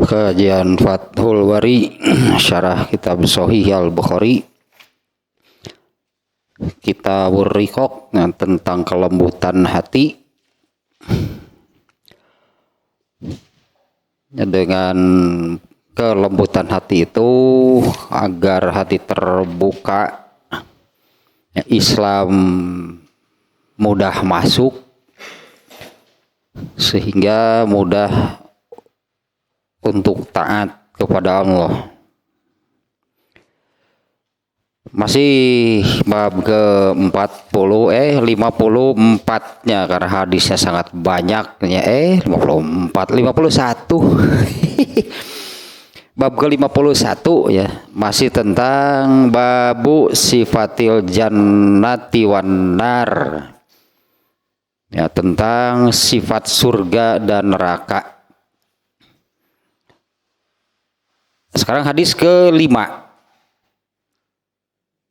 Kajian Fathul Bari Syarah Kitab Shahih Al-Bukhari, Kitabur Riqaq tentang kelembutan hati. Dengan kelembutan hati itu agar hati terbuka, Islam mudah masuk sehingga mudah untuk taat kepada Allah. Masih bab ke-40 54-nya karena hadisnya sangat banyaknya 51 bab ke-51 ya, masih tentang babu sifatil jannati wan nar, ya, tentang sifat surga dan neraka. Sekarang hadis ke-5.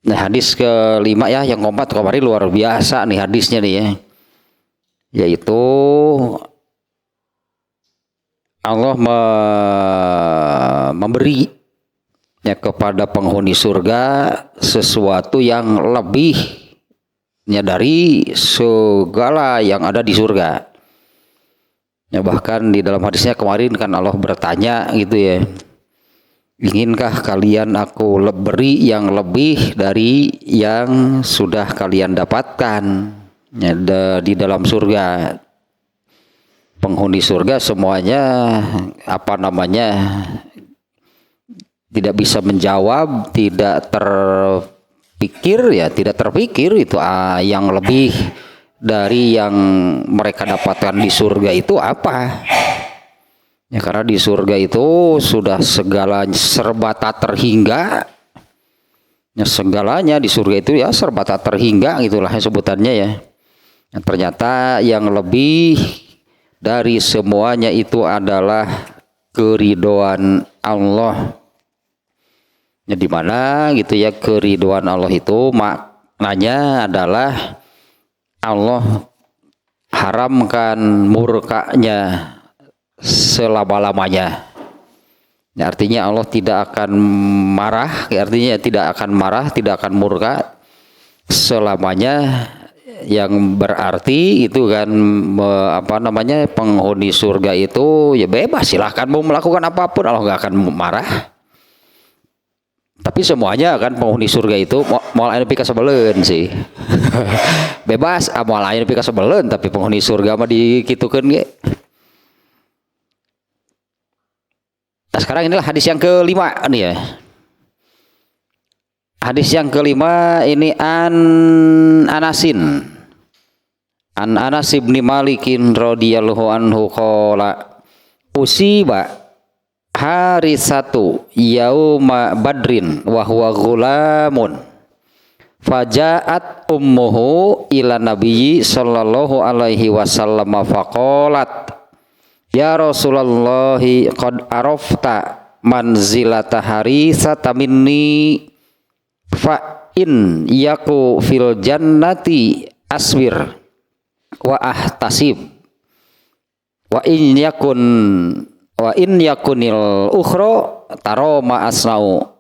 Nah, hadis ke-5 ya, yang kemarin luar biasa nih hadisnya nih ya. Yaitu Allah memberi ya kepada penghuni surga sesuatu yang lebihnya dari segala yang ada di surga. Ya, bahkan di dalam hadisnya kemarin kan Allah bertanya gitu ya. Inginkah kalian aku beri yang lebih dari yang sudah kalian dapatkan ya, di dalam surga? Penghuni surga semuanya tidak bisa menjawab, tidak terpikir itu yang lebih dari yang mereka dapatkan di surga itu apa? Ya, karena di surga itu sudah segala serba tak terhingga. Ya, segalanya di surga itu ya serba tak terhingga, gitulah sebutannya ya. Yang ternyata yang lebih dari semuanya itu adalah keridhaan Allah. Ya, di mana gitu ya, keridhaan Allah itu maknanya adalah Allah haramkan murkanya selama-lamanya. Ya, artinya Allah tidak akan marah, artinya tidak akan murka selamanya, yang berarti itu kan penghuni surga itu ya bebas, silahkan mau melakukan apapun, Allah nggak akan marah. Tapi semuanya kan penghuni surga itu mau lain pika sebelen sih. Bebas mau lain pika sebelen, tapi penghuni surga mah dikitukeun ge. Nah, sekarang inilah hadis yang ke-5 nih ya. Hadis yang ke-5 ini an Anas bin Malikin radhiyallahu anhu qala usiba harisatu yauma badrin wa huwa ghulamun fajaat ummuhu ila nabiyyi sallallahu alaihi wasallam faqalat ya Rasulullah qad arafta manzilata harisata minni fa in yaku fil jannati aswir wa ahtasib wa in yakunil ukhra taroma asnau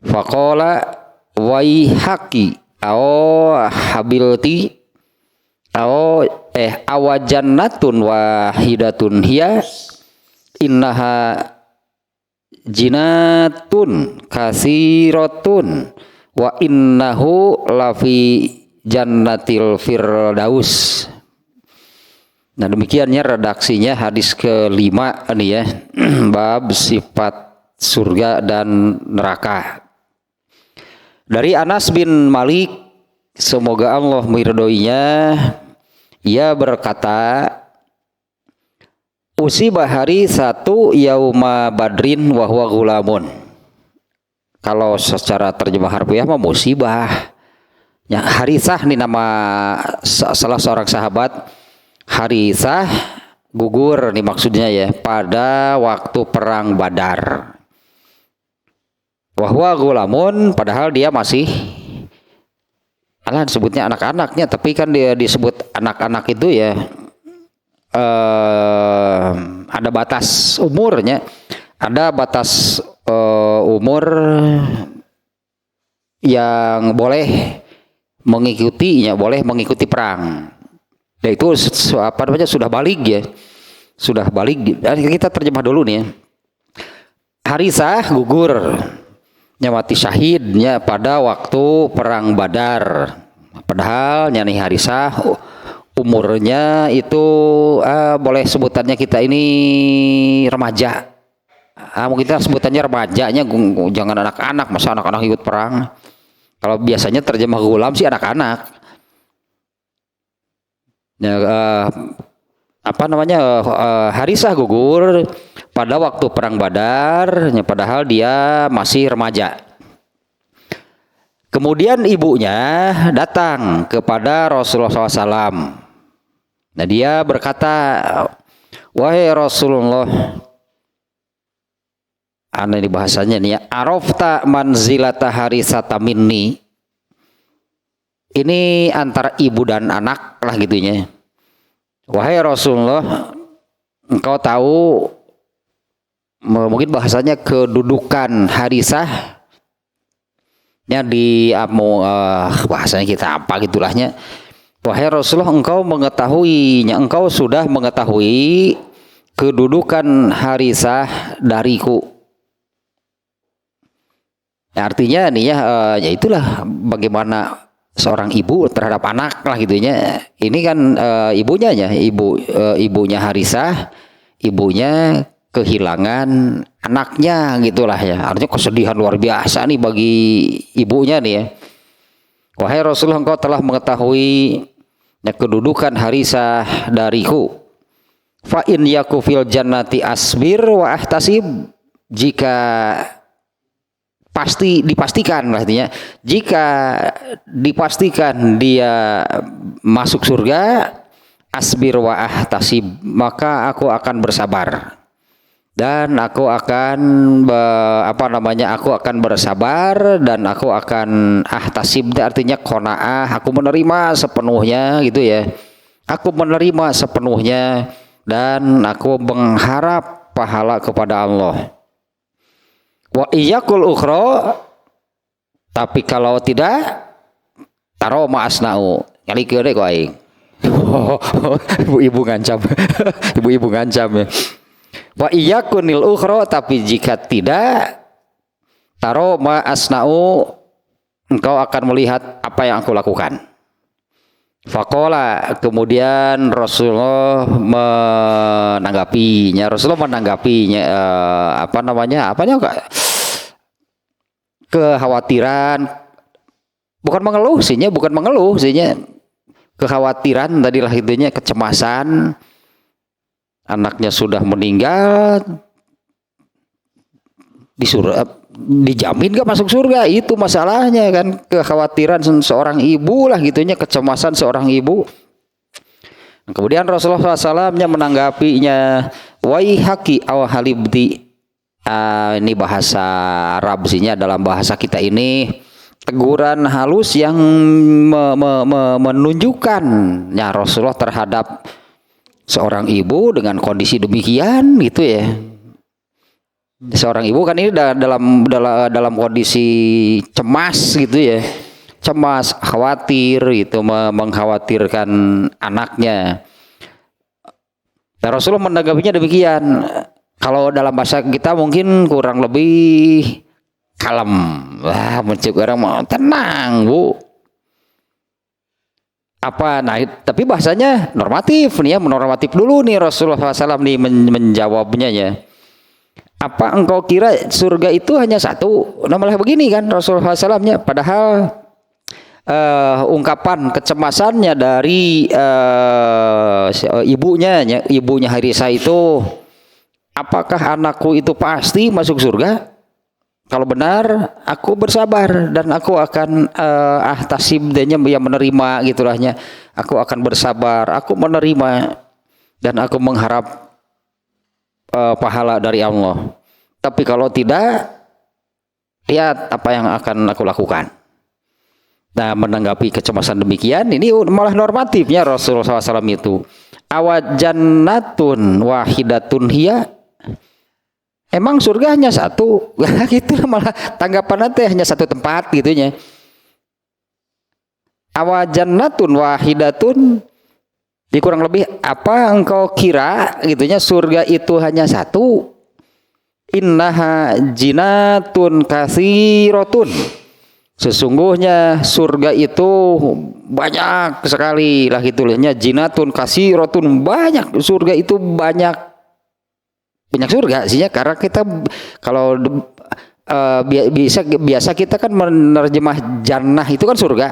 faqala waihaqi aw habilti awajannatun wahidatun hiya innaha jinatun kasiratun wa innahu lafi jannatil firdaus. Nah, demikiannya redaksinya hadis ke-5 nih ya. Bab sifat surga dan neraka. Dari Anas bin Malik, semoga Allah meridhoinya, ia berkata, usibah harisatu yauma badrin wa huwa ghulamun. Kalau secara terjemah harfiah mah musibah. Ya, Harisah ini nama salah seorang sahabat. Harisah gugur nih maksudnya ya, pada waktu perang Badar. Wa huwa ghulamun, padahal dia masih disebutnya anak-anaknya, tapi kan dia disebut anak-anak itu ya ada batas umurnya, ada batas umur yang boleh mengikuti perang. Dan itu apa namanya sudah balik ya, sudah balik. Kita terjemah dulu nih ya. Harisah gugur, mati syahidnya pada waktu perang Badar. Padahal nyani Harisah umurnya itu boleh sebutannya kita ini remaja. Mungkin kita sebutannya remajanya, jangan anak-anak, masa anak-anak ikut perang. Kalau biasanya terjemah gulam sih anak-anak. Ya, Harisah gugur pada waktu perang Badar, padahal dia masih remaja. Kemudian ibunya datang kepada Rasulullah SAW. Nah, dia berkata, wahai Rasulullah, ini bahasanya nih ya, arafta manzilata Harisata minni. Ini antara ibu dan anak lah gitunya. Wahai Rasulullah, engkau tahu, mungkin bahasanya kedudukan Harisah nya di bahasanya kita apa gitulahnya. Wahai Rasulullah, engkau sudah mengetahui kedudukan Harisah dariku. Ya, artinya nih ya itulah bagaimana seorang ibu terhadap anak lah gitunya. Ini kan ibunya Harisah, ibunya kehilangan anaknya gitulah ya. Artinya kesedihan luar biasa nih bagi ibunya nih ya. Wahai Rasulullah, engkau telah mengetahui kedudukan Harisah dariku. Fa in yaku fil jannati asbir wa ahtasib. Jika dipastikan artinya, jika dipastikan dia masuk surga, asbir wa ahtasib, maka aku akan bersabar dan aku akan aku akan bersabar dan aku akan ahtasib, artinya qanaah, aku menerima sepenuhnya gitu ya, aku menerima sepenuhnya dan aku mengharap pahala kepada Allah. Wa iyakul ukhra, tapi kalau tidak taro ma'asna'u kali kere kok aing. Ibu-ibu ngancam. Ibu-ibu ngancam ya. Wa iyakunil ukhra, tapi jika tidak taro ma'asna'u, engkau akan melihat apa yang aku lakukan. Faqala, kemudian Rasulullah menanggapinya. Kekhawatiran, bukan mengeluh sihnya, kekhawatiran tadilah itunya, kecemasan, anaknya sudah meninggal, dijamin gak masuk surga, itu masalahnya kan, kekhawatiran seorang ibu lah gitunya, kecemasan seorang ibu. Kemudian Rasulullah SAW-nya menanggapinya, waihaki aw halibdi. Ini bahasa Arab sihnya, dalam bahasa kita ini teguran halus yang menunjukkan ya Rasulullah terhadap seorang ibu dengan kondisi demikian gitu ya. Seorang ibu kan ini dalam kondisi cemas gitu ya, cemas, khawatir gitu, mengkhawatirkan anaknya. Nah, Rasulullah menanggapinya demikian. Kalau dalam bahasa kita mungkin kurang lebih kalem. Wah, mencegah orang mau tenang, Bu. Nah, tapi bahasanya normatif nih ya, normatif dulu nih Rasulullah SAW nih menjawabnya ya. Apa engkau kira surga itu hanya satu? Nah, malah begini kan Rasulullah SAW-nya. Padahal ungkapan kecemasannya dari ibunya Harisah itu, apakah anakku itu pasti masuk surga? Kalau benar, aku bersabar dan aku akan ahtasib, yang menerima gitulahnya. Aku akan bersabar, aku menerima dan aku mengharap pahala dari Allah. Tapi kalau tidak, lihat apa yang akan aku lakukan. Nah, menanggapi kecemasan demikian, ini malah normatifnya Rasulullah SAW itu. awajannatun wahidatun hiya, emang surga hanya satu? Gitu malah tanggapan nanti hanya satu tempat gitunya. Awajannatun wahidatun, di kurang lebih apa engkau kira gitunya surga itu hanya satu? Innaha jinatun katsiratun, sesungguhnya surga itu banyak sekali lah gitunya. Jinatun katsiratun, banyak surga itu banyak surga sih ya, karena kita kalau biasa kita kan menerjemah jannah itu kan surga.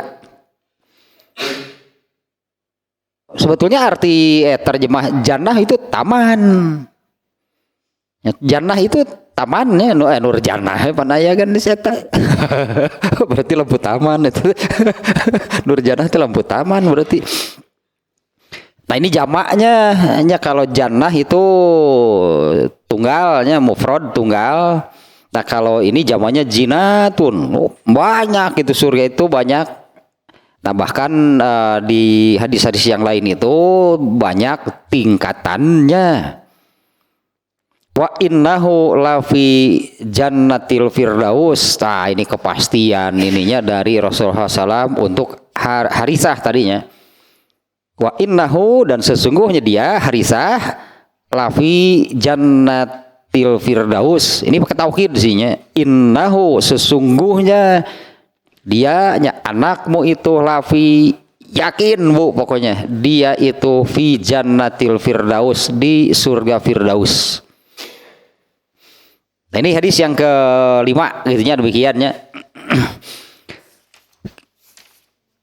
Sebetulnya arti terjemah jannah itu taman. Jannah itu tamannya, nur jannah panaya kan diseta. Berarti lampu taman itu. Nur jannah itu lampu taman berarti. Nah ini jamaknya, hanya kalau jannah itu tunggalnya, mufrad tunggal. Nah kalau ini jamaknya jinatun, banyak itu surga itu banyak. Nah bahkan di hadis-hadis yang lain itu banyak tingkatannya. Wa innahu lafi jannatil firdaus. Nah ini kepastian ininya dari Rasulullah SAW untuk Harisah tadinya. Wa innahu, dan sesungguhnya dia Harisah lafi jannatil firdaus. Ini pakai tauhid sihnya. Innahu, sesungguhnya dia anakmu itu lafi, yakin bu pokoknya dia itu fi jannatil firdaus, di surga firdaus. Nah ini hadis yang kelima gitunya, demikiannya.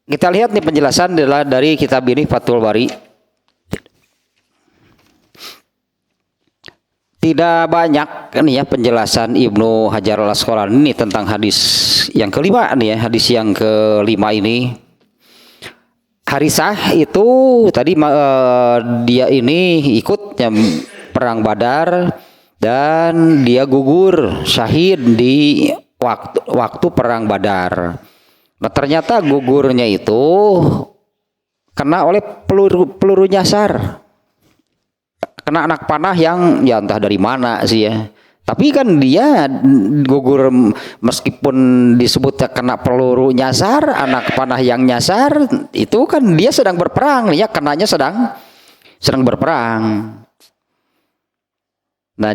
Kita lihat nih penjelasan adalah dari kitab ini Fathul Bari. Tidak banyak kan ya penjelasan Ibnu Hajar al-Asqalani ini tentang hadis yang kelima nih ya, hadis yang kelima ini. Harisah itu tadi dia ini ikut perang Badar dan dia gugur syahid di waktu perang Badar. Nah ternyata gugurnya itu kena oleh peluru nyasar, kena anak panah yang ya entah dari mana sih ya. Tapi kan dia gugur meskipun disebutnya kena peluru nyasar, anak panah yang nyasar, itu kan dia sedang berperang ya, kenanya sedang berperang. Nah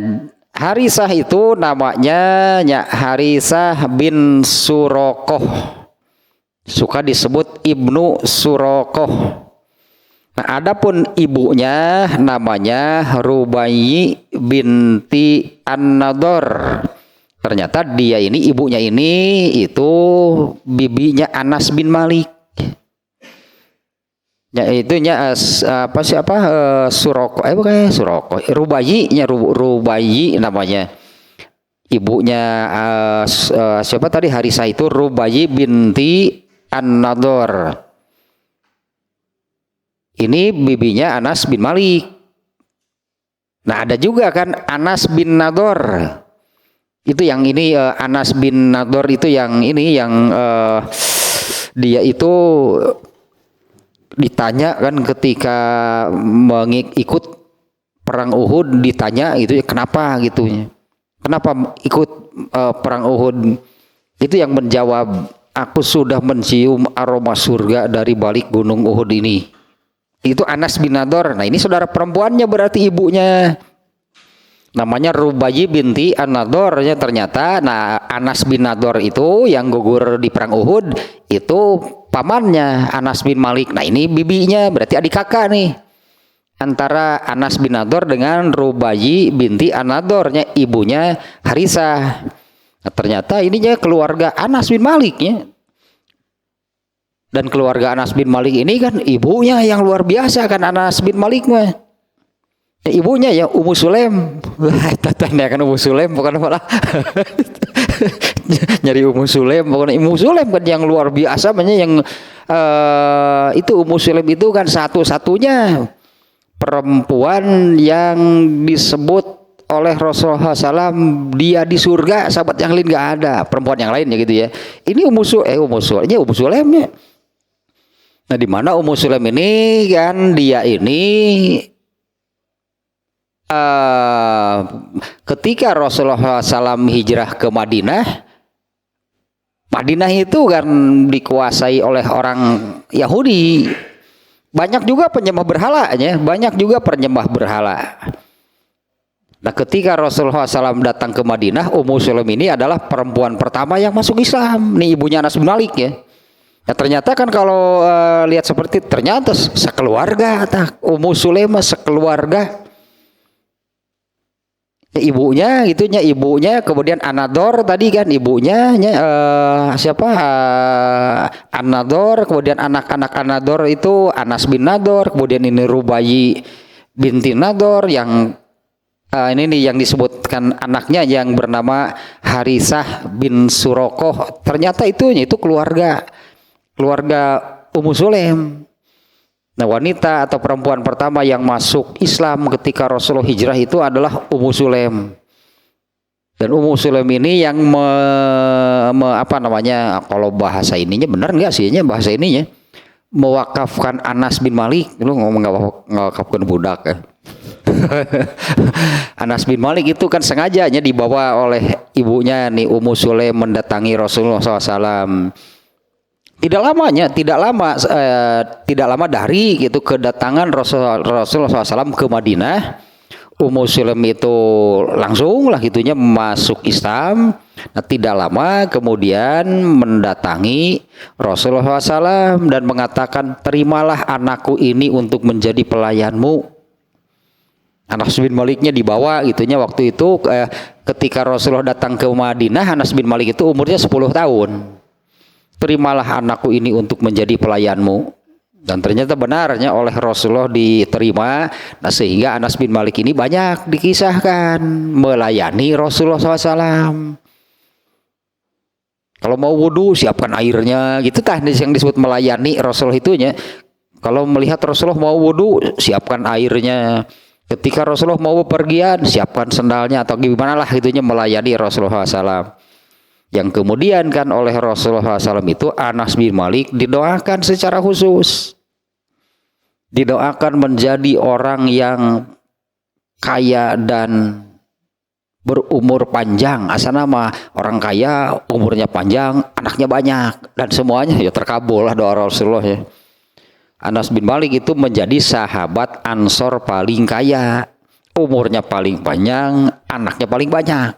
Harisah itu namanya Harisah bin Surokoh, suka disebut Ibnu Surokoh. Nah, adapun ibunya namanya Rubai binti An-Nador. Ternyata dia ini, ibunya ini itu bibinya Anas bin Malik. Ya itunya Suroko, bukan Suroko, Rubai namanya. Ibunya siapa tadi Harisah itu Rubai binti An-Nador. Ini bibinya Anas bin Malik. Nah ada juga kan Anas bin Nador. Itu yang ini Anas bin Nador itu yang ini yang dia itu ditanya kan ketika mengikut perang Uhud, ditanya itu kenapa gitu. Kenapa ikut perang Uhud? Itu yang menjawab, aku sudah mencium aroma surga dari balik gunung Uhud ini. Itu Anas bin Nador. Nah ini saudara perempuannya berarti ibunya. Namanya Rubai binti An-Nador ya ternyata. Nah Anas bin Nador itu yang gugur di perang Uhud itu pamannya Anas bin Malik. Nah ini bibinya, berarti adik kakak nih antara Anas bin Nador dengan Rubai binti An-Nadornya, ibunya Harisah. Nah, ternyata ininya keluarga Anas bin Malik ya. Dan keluarga Anas bin Malik ini kan ibunya yang luar biasa kan, Anas bin Malik mah. Ya, ibunya ya Ummu Sulaim. Tanya kan Ummu Sulaim bukan malah. Nyari Ummu Sulaim, bukan Ummu Sulaim kan yang luar biasa yang itu Ummu Sulaim itu kan satu-satunya perempuan yang disebut oleh Rasulullah SAW dia di surga, sahabat yang lain nggak ada perempuan yang lainnya gitu ya. Ini Ummu Sulaim ya. Nah, di mana Ummu Sulaim ini kan dia ini ketika Rasulullah SAW hijrah ke Madinah, Madinah itu kan dikuasai oleh orang Yahudi. Banyak juga penyembah berhalanya, banyak juga penyembah berhala. Nah, ketika Rasulullah SAW datang ke Madinah, Ummu Sulaim ini adalah perempuan pertama yang masuk Islam. Nih ibunya Anas bin Malik ya. Nah, ternyata kan kalau lihat seperti ternyata sekeluarga, Ummu Sulaim sekeluarga. Ibunya gitunya, ibunya kemudian An-Nadhr tadi kan ibunya siapa An-Nadhr, kemudian anak-anak An-Nadhr itu Anas bin Nadhr, kemudian ini Rubayi binti Nadhr yang ini nih yang disebutkan anaknya yang bernama Harisah bin Surokoh. Ternyata itu keluarga Ummu Sulaim. Nah, wanita atau perempuan pertama yang masuk Islam ketika Rasulullah hijrah itu adalah Ummu Sulaim. Dan Ummu Sulaim ini yang apa namanya, kalau bahasa ininya benar nggak sih bahasa ininya, mewakafkan Anas bin Malik. Lu ngomong ngewakafkan budak ya. Anas bin Malik itu kan sengajanya dibawa oleh ibunya nih Ummu Sulaim mendatangi Rasulullah SAW. Tidak lama dari gitu kedatangan Rasulullah SAW ke Madinah, Ummu Sulaim itu langsung lah gitunya masuk Islam. Nah, tidak lama kemudian mendatangi Rasulullah SAW dan mengatakan, terimalah anakku ini untuk menjadi pelayanmu. Anas bin Maliknya dibawa gitunya waktu itu ketika Rasulullah datang ke Madinah, Anas bin Malik itu umurnya 10 tahun. Terimalah anakku ini untuk menjadi pelayanmu. Dan ternyata benarnya oleh Rasulullah diterima. Nah, sehingga Anas bin Malik ini banyak dikisahkan melayani Rasulullah SAW. Kalau mau wudhu siapkan airnya gitu yang disebut melayani Rasulullah itunya. Kalau melihat Rasulullah mau wudhu siapkan airnya. Ketika Rasulullah mau bepergian siapkan sendalnya atau gimana lah gitunya, melayani Rasulullah SAW. Yang kemudian kan oleh Rasulullah SAW itu Anas bin Malik didoakan secara khusus, didoakan menjadi orang yang kaya dan berumur panjang. Asal nama orang kaya umurnya panjang, anaknya banyak, dan semuanya ya terkabul lah doa Rasulullah ya. Anas bin Malik itu menjadi sahabat Ansor paling kaya, umurnya paling panjang, anaknya paling banyak.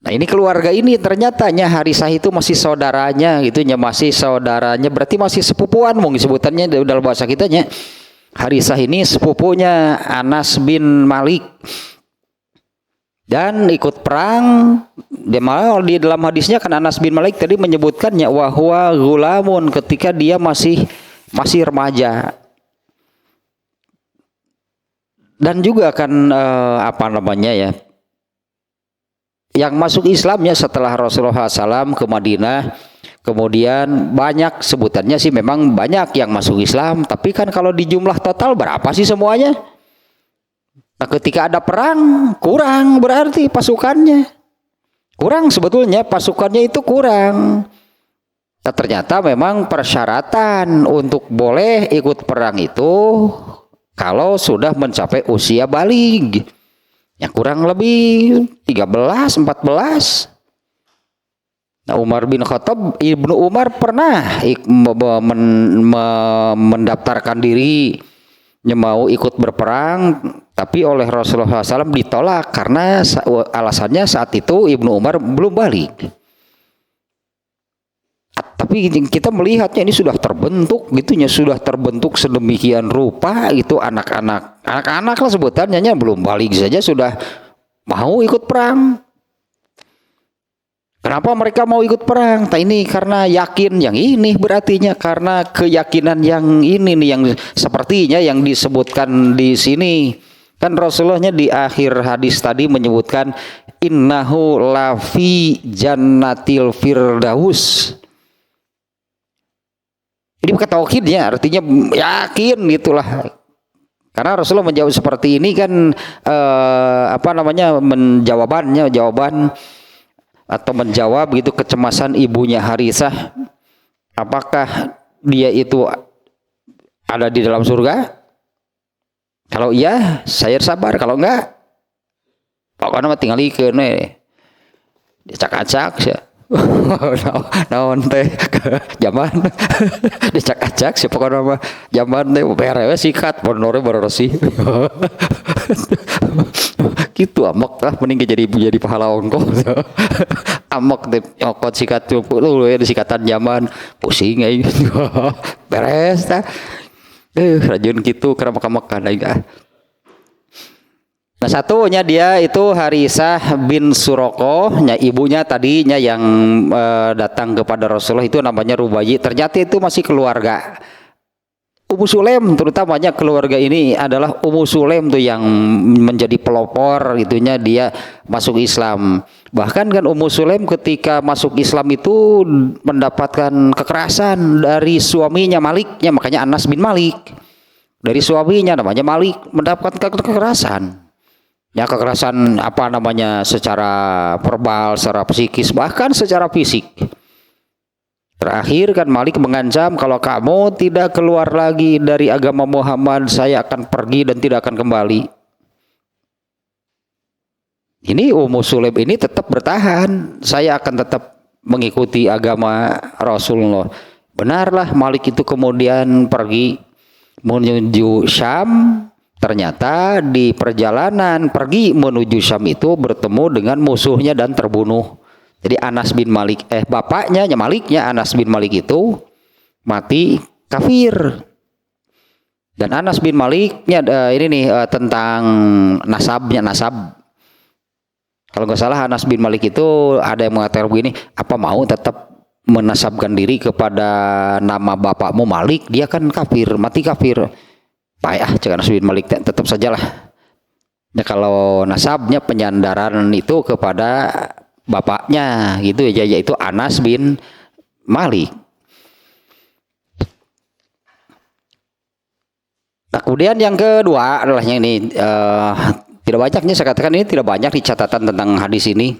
Nah, ini keluarga ini ternyatanya Harisah itu masih saudaranya gitunya, masih saudaranya, berarti masih sepupuan mungkin sebutannya dalam bahasa kitanya. Harisah ini sepupunya Anas bin Malik dan ikut perang. Di dalam hadisnya kan Anas bin Malik tadi menyebutkannya wahwa gulamun, ketika dia masih remaja. Dan juga kan apa namanya ya, yang masuk Islamnya setelah Rasulullah SAW ke Madinah, kemudian banyak sebutannya sih memang banyak yang masuk Islam, tapi kan kalau di jumlah total berapa sih semuanya? Nah, ketika ada perang kurang, berarti pasukannya kurang, sebetulnya pasukannya itu kurang. Nah, ternyata memang persyaratan untuk boleh ikut perang itu kalau sudah mencapai usia baligh. Ya kurang lebih 13-14. Nah, Umar bin Khattab, Ibnu Umar pernah mendaftarkan diri mau ikut berperang, tapi oleh Rasulullah SAW ditolak karena alasannya saat itu Ibnu Umar belum balik. Tapi kita melihatnya ini sudah terbentuk gitunya, sudah terbentuk sedemikian rupa itu anak-anak lah sebutannya, belum balik saja sudah mau ikut perang. Kenapa mereka mau ikut perang? Nah, ini karena yakin yang ini, berartinya karena keyakinan yang ini nih yang sepertinya yang disebutkan di sini. Kan Rasulullahnya di akhir hadis tadi menyebutkan innahu lafi jannatil firdaus. Ini bukan tauhidnya, artinya yakin gitulah. Karena Rasulullah menjawab seperti ini kan apa namanya, jawaban atau menjawab gitu kecemasan ibunya Harisah. apakah dia itu ada di dalam surga? Kalau iya, saya sabar. Kalau enggak, pokoknya mah tinggal ikeun we. Dicak-acak sih. Naon teh zaman dicak-acak sih pokoknya mah zaman teh beres sikat ponore beresih. Gitu amok lah mending jadi pahala ongkos. Amok teh ongkos sikat tuh ya disikatan zaman pusing aing. Beres tah. Rajin gitu keramak-kamakan aing. Nah satunya dia itu Harisah bin Suroko, ibunya tadinya yang datang kepada Rasulullah itu namanya Rubayi. Ternyata itu masih keluarga Ummu Sulaim, terutamanya keluarga ini adalah Ummu Sulaim tuh yang menjadi pelopor itunya dia masuk Islam. Bahkan kan Ummu Sulaim ketika masuk Islam itu mendapatkan kekerasan dari suaminya Maliknya, makanya Anas bin Malik. Dari suaminya namanya Malik mendapatkan kekerasan. Ya kekerasan apa namanya secara verbal, secara psikis, bahkan secara fisik. Terakhir kan Malik mengancam kalau kamu tidak keluar lagi dari agama Muhammad, saya akan pergi dan tidak akan kembali. Ini Ummu Sulaim ini tetap bertahan, saya akan tetap mengikuti agama Rasulullah. Benarlah Malik itu kemudian pergi menuju Syam. Ternyata di perjalanan pergi menuju Syam itu bertemu dengan musuhnya dan terbunuh. Jadi Anas bin Malik, bapaknya Maliknya Anas bin Malik itu mati kafir. Dan Anas bin Maliknya ini nih tentang nasabnya, nasab. Kalau nggak salah Anas bin Malik itu ada yang mengatakan begini, apa mau tetap menasabkan diri kepada nama bapakmu Malik, dia kan kafir, mati kafir. Baik cek Anas bin Malik tetap sajalah. Ya kalau nasabnya penyandaran itu kepada bapaknya gitu ya, yaitu Anas bin Malik. Nah, kemudian yang kedua adalah yang ini tidak banyaknya saya katakan ini tidak banyak di catatan tentang hadis ini.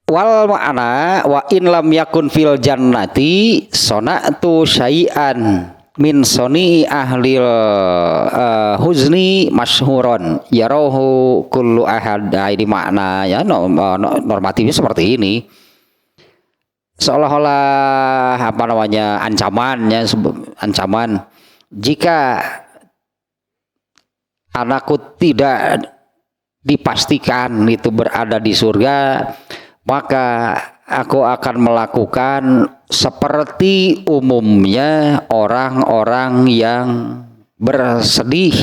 Wal ma'ana wa in lam yakun fil jannati sona'tu syai'an min soni ahlil huzni masyhuron yarahu kullu ahad. Ini makna ya normatifnya seperti ini, seolah-olah apa namanya ancamannya, ancaman jika anakku tidak dipastikan itu berada di surga, maka aku akan melakukan seperti umumnya orang-orang yang bersedih.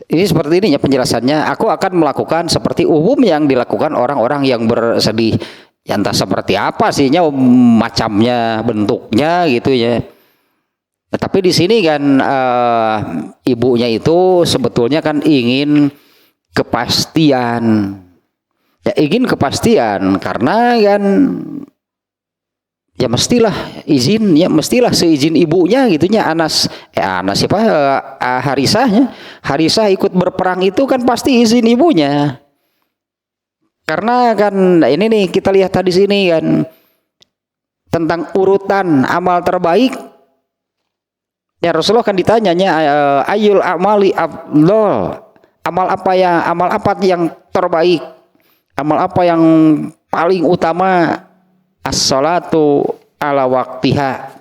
Ini seperti ini ya penjelasannya. Aku akan melakukan seperti umum yang dilakukan orang-orang yang bersedih. Ya, entah seperti apa sihnya macamnya, bentuknya gitu ya. Tapi di sini kan ibunya itu sebetulnya kan ingin kepastian, ya ingin kepastian karena kan ya mestilah izin, ya mestilah seizin ibunya gitunya. Anas siapa Harisah ikut berperang itu kan pasti izin ibunya, karena kan ini nih kita lihat tadi sini kan tentang urutan amal terbaik. Ya Rasulullah kan ditanyanya ayul amali afdol, amal apa yang terbaik, amal apa yang paling utama? As-salatu ala waktiha.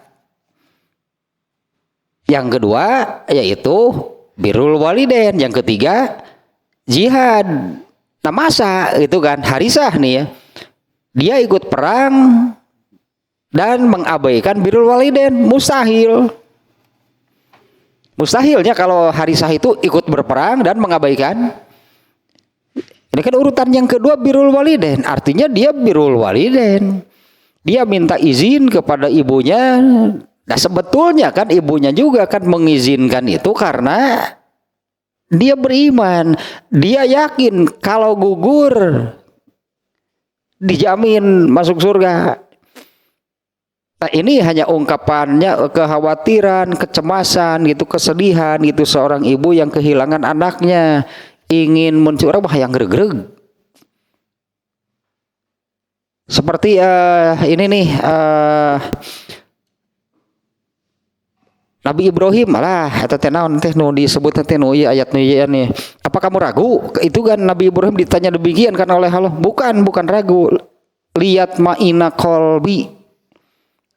Yang kedua yaitu birrul walidain, yang ketiga jihad. Nah masa itu kan Harisah nih ya, dia ikut perang dan mengabaikan birrul walidain, mustahilnya kalau Harisah itu ikut berperang dan mengabaikan. Ini kan urutan yang kedua birrul walidain, artinya dia birrul walidain, dia minta izin kepada ibunya. Nah sebetulnya kan ibunya juga kan mengizinkan itu karena dia beriman, dia yakin kalau gugur dijamin masuk surga. Nah ini hanya ungkapannya kekhawatiran, kecemasan gitu, kesedihan gitu seorang ibu yang kehilangan anaknya, ingin mencurah yang gereg-gereg. Seperti ini nih Nabi Ibrahim malah eta teh naon teh nu disebut teh nu ieu ayat nu ieu nih. Apa kamu ragu? Itu kan Nabi Ibrahim ditanya demikian kan oleh Allah. Bukan ragu. Lihat ma'ina qalbi.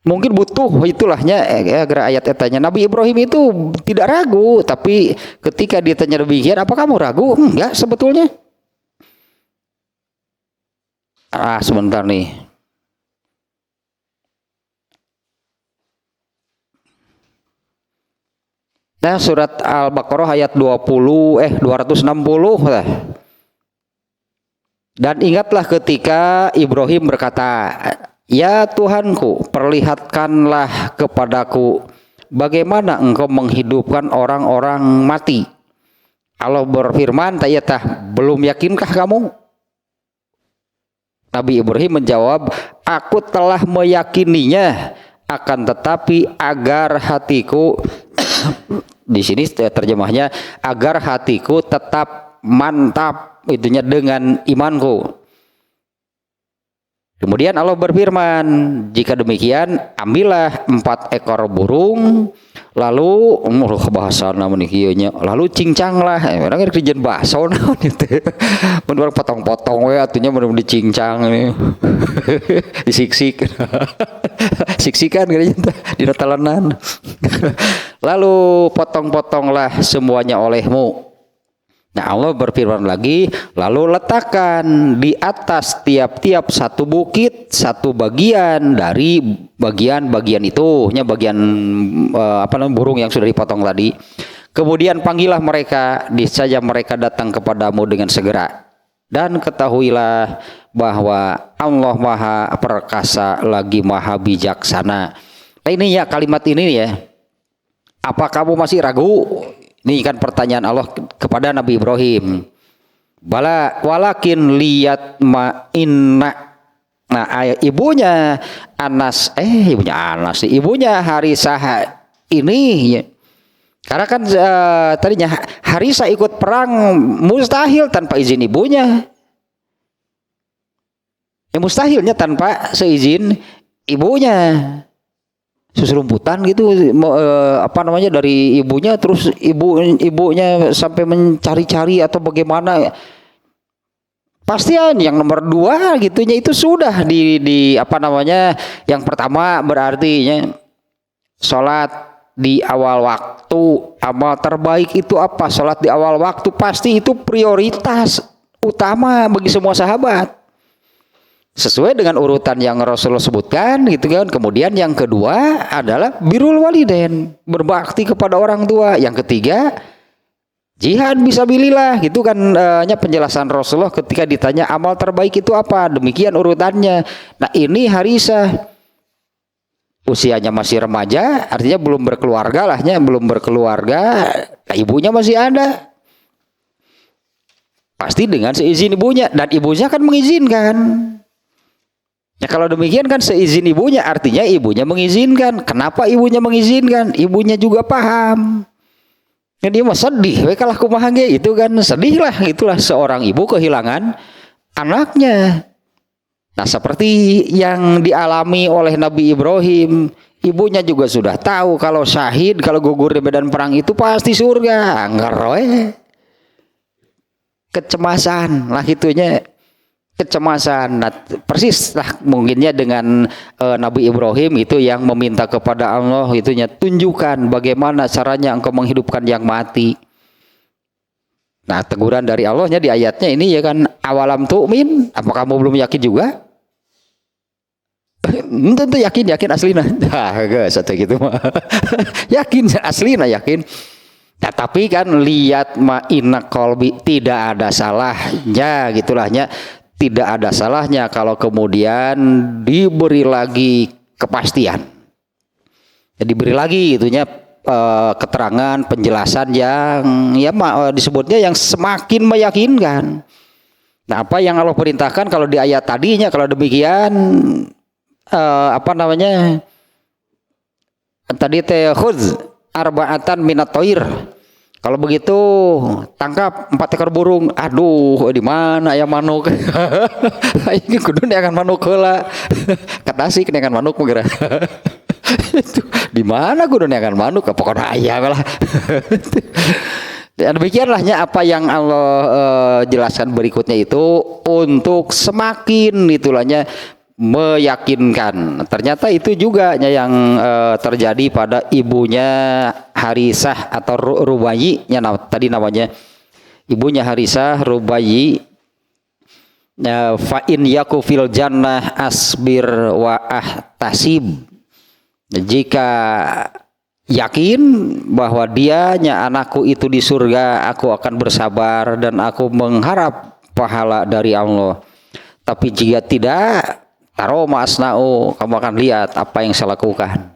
Mungkin butuh itulahnya agar ayat etanya. Nabi Ibrahim itu tidak ragu, tapi ketika ditanya demikian, apa kamu ragu? Enggak sebetulnya. Sebentar nih. Nah, surat Al-Baqarah ayat 260 lah. Dan ingatlah ketika Ibrahim berkata, "Ya Tuhanku, perlihatkanlah kepadaku bagaimana engkau menghidupkan orang-orang mati." Allah berfirman, "Tayatah, belum yakinkah kamu?" Nabi Ibrahim menjawab, "Aku telah meyakininya, akan tetapi agar hatiku," di sini terjemahnya, agar hatiku tetap mantap itunya dengan imanku. Kemudian Allah berfirman, "Jika demikian, ambillah 4 ekor burung, lalu bahasa namun ieu lalu cincanglah." Orang kerjaan bahasa naon itu. Mun potong-potong we atunya mun dicincang disiksik. Siksikan gitu dina talenan. Lalu potong-potonglah semuanya olehmu. Nah, Allah berfirman lagi, lalu letakkan di atas tiap-tiap satu bukit satu bagian dari bagian-bagian itu, bagian burung yang sudah dipotong tadi. Kemudian panggillah mereka, niscaya mereka datang kepadamu dengan segera. Dan ketahuilah bahwa Allah Maha Perkasa lagi Maha Bijaksana. Nah, ini ya kalimat ini ya. Apa kamu masih ragu? Ini kan pertanyaan Allah kepada Nabi Ibrahim. Bala walakin lihat ma inna. Nah, ibunya Anas ibunya Harisah ini ya. Karena kan tadinya Harisah ikut perang mustahil tanpa izin ibunya. Ya mustahilnya tanpa seizin ibunya. Susurumputan gitu dari ibunya, terus ibunya sampai mencari-cari atau bagaimana, pastian yang nomor 2 gitunya itu sudah yang pertama berarti sholat di awal waktu. Amal terbaik itu apa? Sholat di awal waktu, pasti itu prioritas utama bagi semua sahabat. Sesuai dengan urutan yang Rasulullah sebutkan gitu kan. Kemudian yang kedua adalah birrul walidain, berbakti kepada orang tua. Yang ketiga jihad fisabilillah gitu kan. Penjelasan Rasulullah ketika ditanya amal terbaik itu apa, demikian urutannya. Nah, ini Harisah usianya masih remaja, artinya belum berkeluarga nah, ibunya masih ada, pasti dengan seizin ibunya, dan ibunya kan mengizinkan. Ya kalau demikian kan seizin ibunya, artinya ibunya mengizinkan. Kenapa ibunya mengizinkan? Ibunya juga paham. Dia mah sedih, kalah kumaha ge itu kan, sedih lah, itulah seorang ibu kehilangan anaknya. Nah, seperti yang dialami oleh Nabi Ibrahim, ibunya juga sudah tahu kalau syahid, kalau gugur di medan perang itu pasti surga. Ngeroe. Kecemasan lah itunya. Kecemasan. Nah, persis lah mungkinnya dengan Nabi Ibrahim itu yang meminta kepada Allah itunya, tunjukkan bagaimana caranya engkau menghidupkan yang mati. Nah, teguran dari Allahnya di ayatnya ini ya kan, awalam tu'min, apa kamu belum yakin juga? Tentu yakin aslina. Satu gitu mah. Yakin aslina yakin. Nah, tapi kan lihat ma'inna qalbi, tidak ada salahnya gitulahnya. Tidak ada salahnya kalau kemudian diberi lagi kepastian. Diberi lagi itunya keterangan, penjelasan yang disebutnya yang semakin meyakinkan. Nah, apa yang Allah perintahkan kalau di ayat tadinya, kalau demikian tadi khudz arba'atan minat toir, Kalau begitu tangkap 4 ekor burung. Aduh, di mana ya manuk? Ini kudu neangan manuk heula. Katasik neangan manuk mah di mana kudu neangan manuk? Pokoknya aya lah. Dan demikianlahnya apa yang Allah jelaskan berikutnya itu untuk semakin itulahnya meyakinkan. Ternyata itu juga yang terjadi pada ibunya Harisah atau Rubayi tadi namanya ibunya Harisah Rubayi. Fa in yaku fil jannah asbir wa ahtasib. Jika yakin bahwa dianya anakku itu di surga, aku akan bersabar dan aku mengharap pahala dari Allah. Tapi jika tidak, taro ma'asna'u, kamu akan lihat apa yang saya lakukan.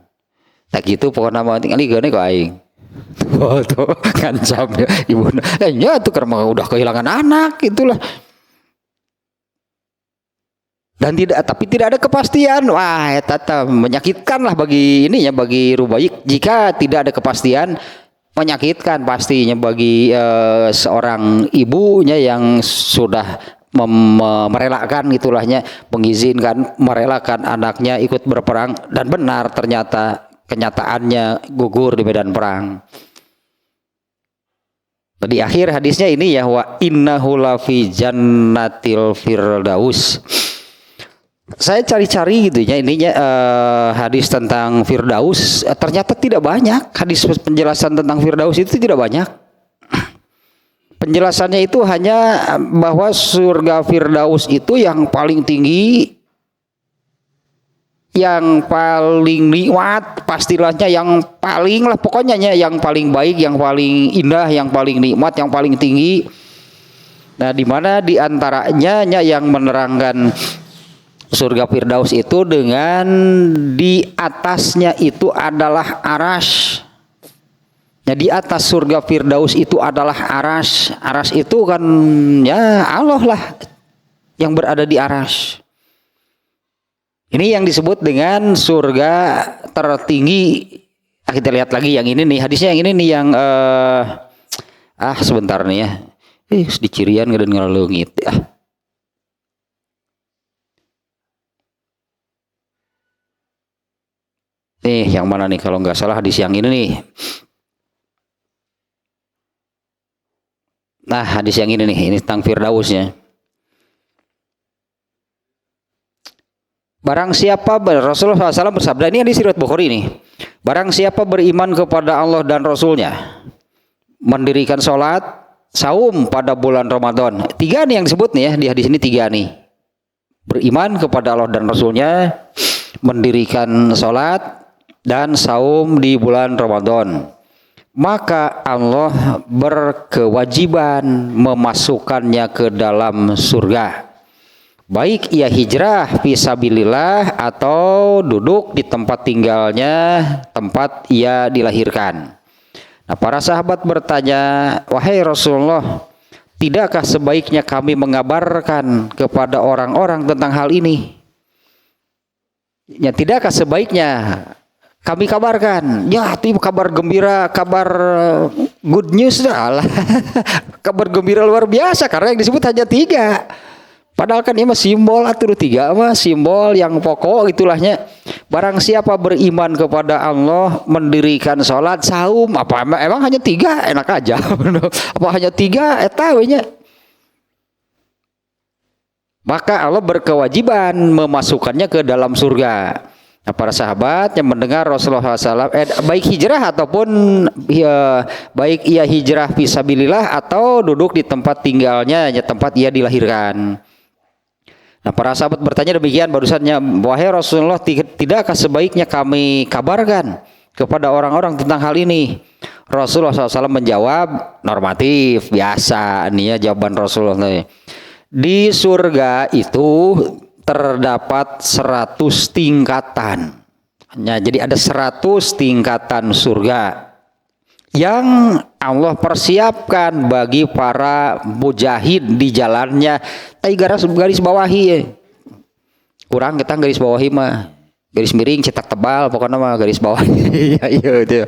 Tak gitu pokoknya mah tinggal gini kok aing. Tuh ngancam ya ibu. Ya tuh karena udah kehilangan anak itulah. Dan tapi tidak ada kepastian. Wah, tata menyakitkan lah bagi ini ya, bagi Rubaiyah. Jika tidak ada kepastian, menyakitkan pastinya bagi seorang ibunya yang sudah merelakan itulahnya, mengizinkan merelakan anaknya ikut berperang, dan benar ternyata kenyataannya gugur di medan perang. Di akhir hadisnya ini ya, wa innahu lafi jannatil firdaus. Saya cari-cari gitu ya ininya hadis tentang Firdaus, ternyata tidak banyak. Hadis penjelasan tentang Firdaus itu tidak banyak. Penjelasannya itu hanya bahwa surga Firdaus itu yang paling tinggi, yang paling nikmat, pastilahnya yang paling lah pokoknya yang paling baik, yang paling indah, yang paling nikmat, yang paling tinggi. Nah, di mana di antaranya yang menerangkan surga Firdaus itu dengan di atasnya itu adalah arasy. Nah, di atas surga Firdaus itu adalah arasy. Arasy itu kan ya Allah lah yang berada di arasy. Ini yang disebut dengan surga tertinggi. Kita lihat lagi yang ini nih, hadisnya yang ini nih yang sebentar nih ya. Dicirian dan ngaleungit. Nih yang mana nih kalau nggak salah hadis yang ini nih. Nah hadis yang ini nih, ini tentang Firdausnya. Barang siapa Rasulullah SAW bersabda, ini hadis riwayat Bukhari nih. Barang siapa beriman kepada Allah dan Rasulnya, mendirikan sholat, saum pada bulan Ramadan. 3 nih yang disebut nih ya di hadis ini, 3 nih. Beriman kepada Allah dan Rasulnya, mendirikan sholat dan saum di bulan Ramadan, maka Allah berkewajiban memasukkannya ke dalam surga, baik ia hijrah fisabilillah atau duduk di tempat tinggalnya, tempat ia dilahirkan. Nah, para sahabat bertanya, wahai Rasulullah, tidakkah sebaiknya kami mengabarkan kepada orang-orang tentang hal ini? Ya, tidakkah sebaiknya kami kabarkan? Ya, itu kabar gembira, kabar good news lah. Kabar gembira luar biasa karena yang disebut hanya 3. Padahal kan ini mah simbol atau 3 mah simbol yang pokok itulahnya. Barang siapa beriman kepada Allah, mendirikan sholat, saum, apa emang hanya 3 enak aja. Apa hanya 3 eta we nya. Maka Allah berkewajiban memasukkannya ke dalam surga. Nah, para sahabat yang mendengar Rasulullah SAW, baik hijrah ataupun baik ia hijrah fisabilillah atau duduk di tempat tinggalnya, tempat ia dilahirkan. Nah, para sahabat bertanya demikian barusannya, wahai Rasulullah, tidakkah sebaiknya kami kabarkan kepada orang-orang tentang hal ini? Rasulullah SAW menjawab, normatif, biasa nih ya jawaban Rasulullah. Di surga itu terdapat 100 tingkatan. Ya, jadi ada 100 tingkatan surga yang Allah persiapkan bagi para mujahid di jalannya. Tapi garis bawahi ya. Kurang kita garis bawahi mah. Garis miring cetak tebal pokoknya mah garis bawahi. Iya itu.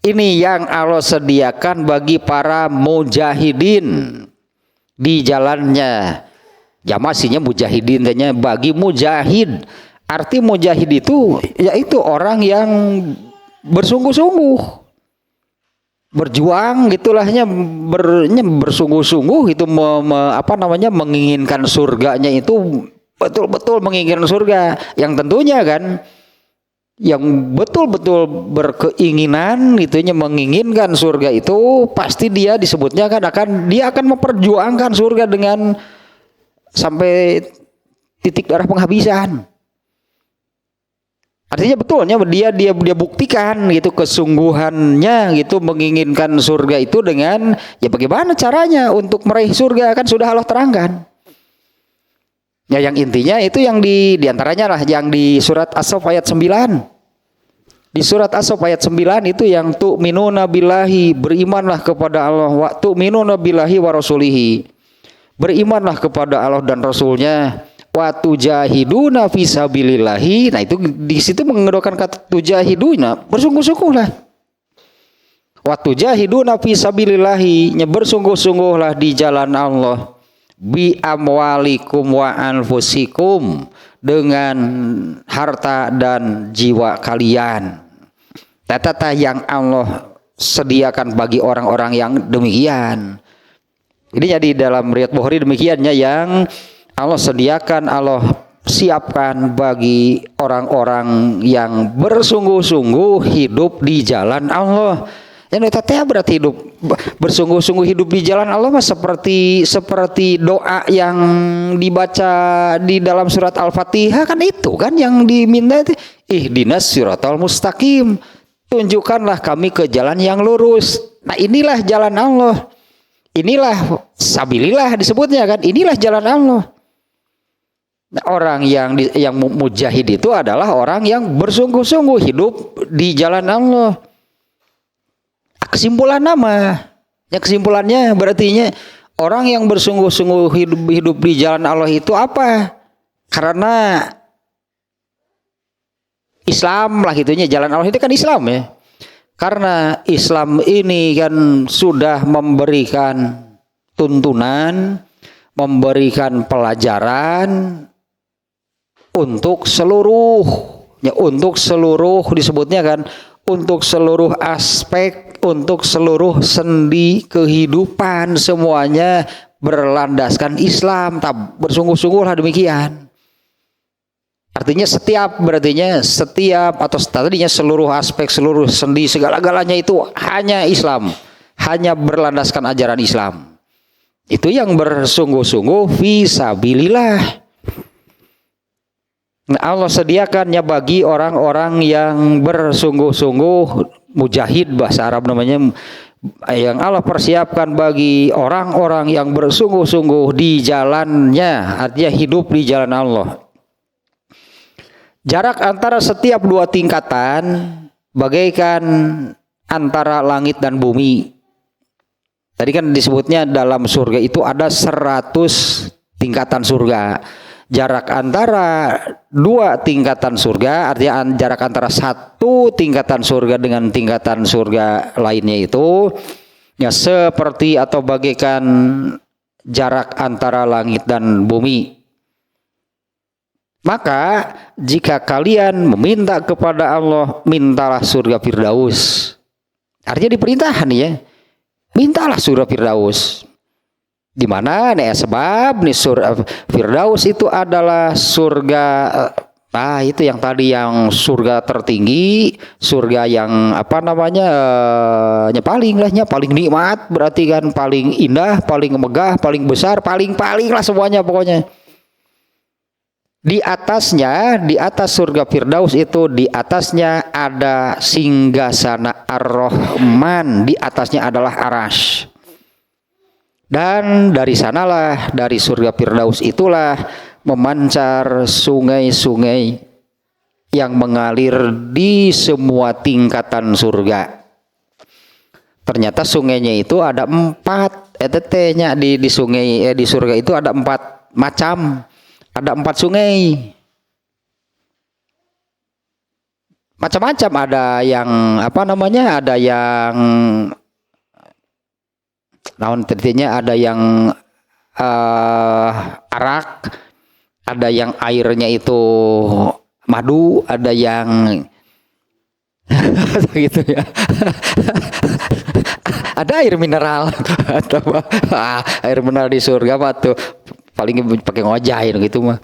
Ini yang Allah sediakan bagi para mujahidin di jalannya. Jamasinya mujahidin tanya bagi mujahid. Arti mujahid itu yaitu orang yang bersungguh-sungguh berjuang gitulahnya bersungguh-sungguh itu menginginkan surganya itu betul-betul menginginkan surga yang tentunya kan yang betul-betul berkeinginan itunya menginginkan surga itu pasti dia disebutnya kan dia akan memperjuangkan surga dengan sampai titik darah penghabisan. Artinya betulnya dia buktikan gitu kesungguhannya gitu menginginkan surga itu dengan ya bagaimana caranya untuk meraih surga kan sudah Allah terangkan. Ya yang intinya itu yang diantaranya lah yang di surat As-Saff ayat 9. Di surat As-Saff ayat 9 itu yang tu'minuna billahi berimanlah kepada Allah wa tu'minuna billahi wa rasulihi. Berimanlah kepada Allah dan Rasulnya. Wa tujahiduna fisabilillahi. Nah itu di situ mengedokan kata tujahiduna, bersungguh-sungguhlah. Wa tujahiduna fisabilillahi, bersungguh-sungguhlah di jalan Allah. Bi amwalikum wa anfusikum, dengan harta dan jiwa kalian. Tata yang Allah sediakan bagi orang-orang yang demikian. Ini jadi dalam riwayat Bukhari demikiannya yang Allah sediakan, Allah siapkan bagi orang-orang yang bersungguh-sungguh hidup di jalan Allah. Yang tata berarti hidup bersungguh-sungguh hidup di jalan Allah mah seperti doa yang dibaca di dalam surat Al-Fatihah kan itu kan yang diminta itu ihdinas siratal mustaqim, tunjukkanlah kami ke jalan yang lurus. Nah inilah jalan Allah, inilah sabilillah disebutnya kan, inilah jalan Allah. Nah, orang yang mujahid itu adalah orang yang bersungguh-sungguh hidup di jalan Allah. Kesimpulan kesimpulannya berartinya orang yang bersungguh-sungguh hidup di jalan Allah itu apa? Karena Islam lah gitunya, jalan Allah itu kan Islam ya. Karena Islam ini kan sudah memberikan tuntunan, memberikan pelajaran untuk seluruh disebutnya kan, untuk seluruh aspek, untuk seluruh sendi kehidupan semuanya berlandaskan Islam. Bersungguh-sungguhlah demikian. Artinya setiap atau tadinya seluruh aspek, seluruh sendi, segala-galanya itu hanya Islam, hanya berlandaskan ajaran Islam. Itu yang bersungguh-sungguh fisabilillah. Nah, Allah sediakannya bagi orang-orang yang bersungguh-sungguh, mujahid bahasa Arab namanya, yang Allah persiapkan bagi orang-orang yang bersungguh-sungguh di jalannya, artinya hidup di jalan Allah. Jarak antara setiap dua tingkatan bagaikan antara langit dan bumi. Tadi kan disebutnya dalam surga itu ada 100 tingkatan surga. Jarak antara dua tingkatan surga, artinya jarak antara satu tingkatan surga dengan tingkatan surga lainnya itu ya seperti atau bagaikan jarak antara langit dan bumi. Maka jika kalian meminta kepada Allah, mintalah surga Firdaus. Artinya diperintahkan nih ya, mintalah surga Firdaus. Di mana nih sebab nih surga Firdaus itu adalah surga itu yang tadi yang surga tertinggi, surga yang paling nikmat, berarti kan paling indah, paling megah, paling besar, paling lah semuanya pokoknya. Di atasnya, di atas surga Firdaus itu di atasnya ada singgasana Ar-Rahman, di atasnya adalah Arasy. Dan dari sanalah, dari surga Firdaus itulah memancar sungai-sungai yang mengalir di semua tingkatan surga. Ternyata sungainya itu ada 4 etetnya di sungai di surga itu ada 4 macam. Ada 4 sungai. macam-macam, ada yang apa namanya, ada yang naon tentunya, ada yang arak, ada yang airnya itu madu, ada yang gitu ya. Ada air mineral atau air mineral di surga mah tuh paling pakai ngojain gitu mah.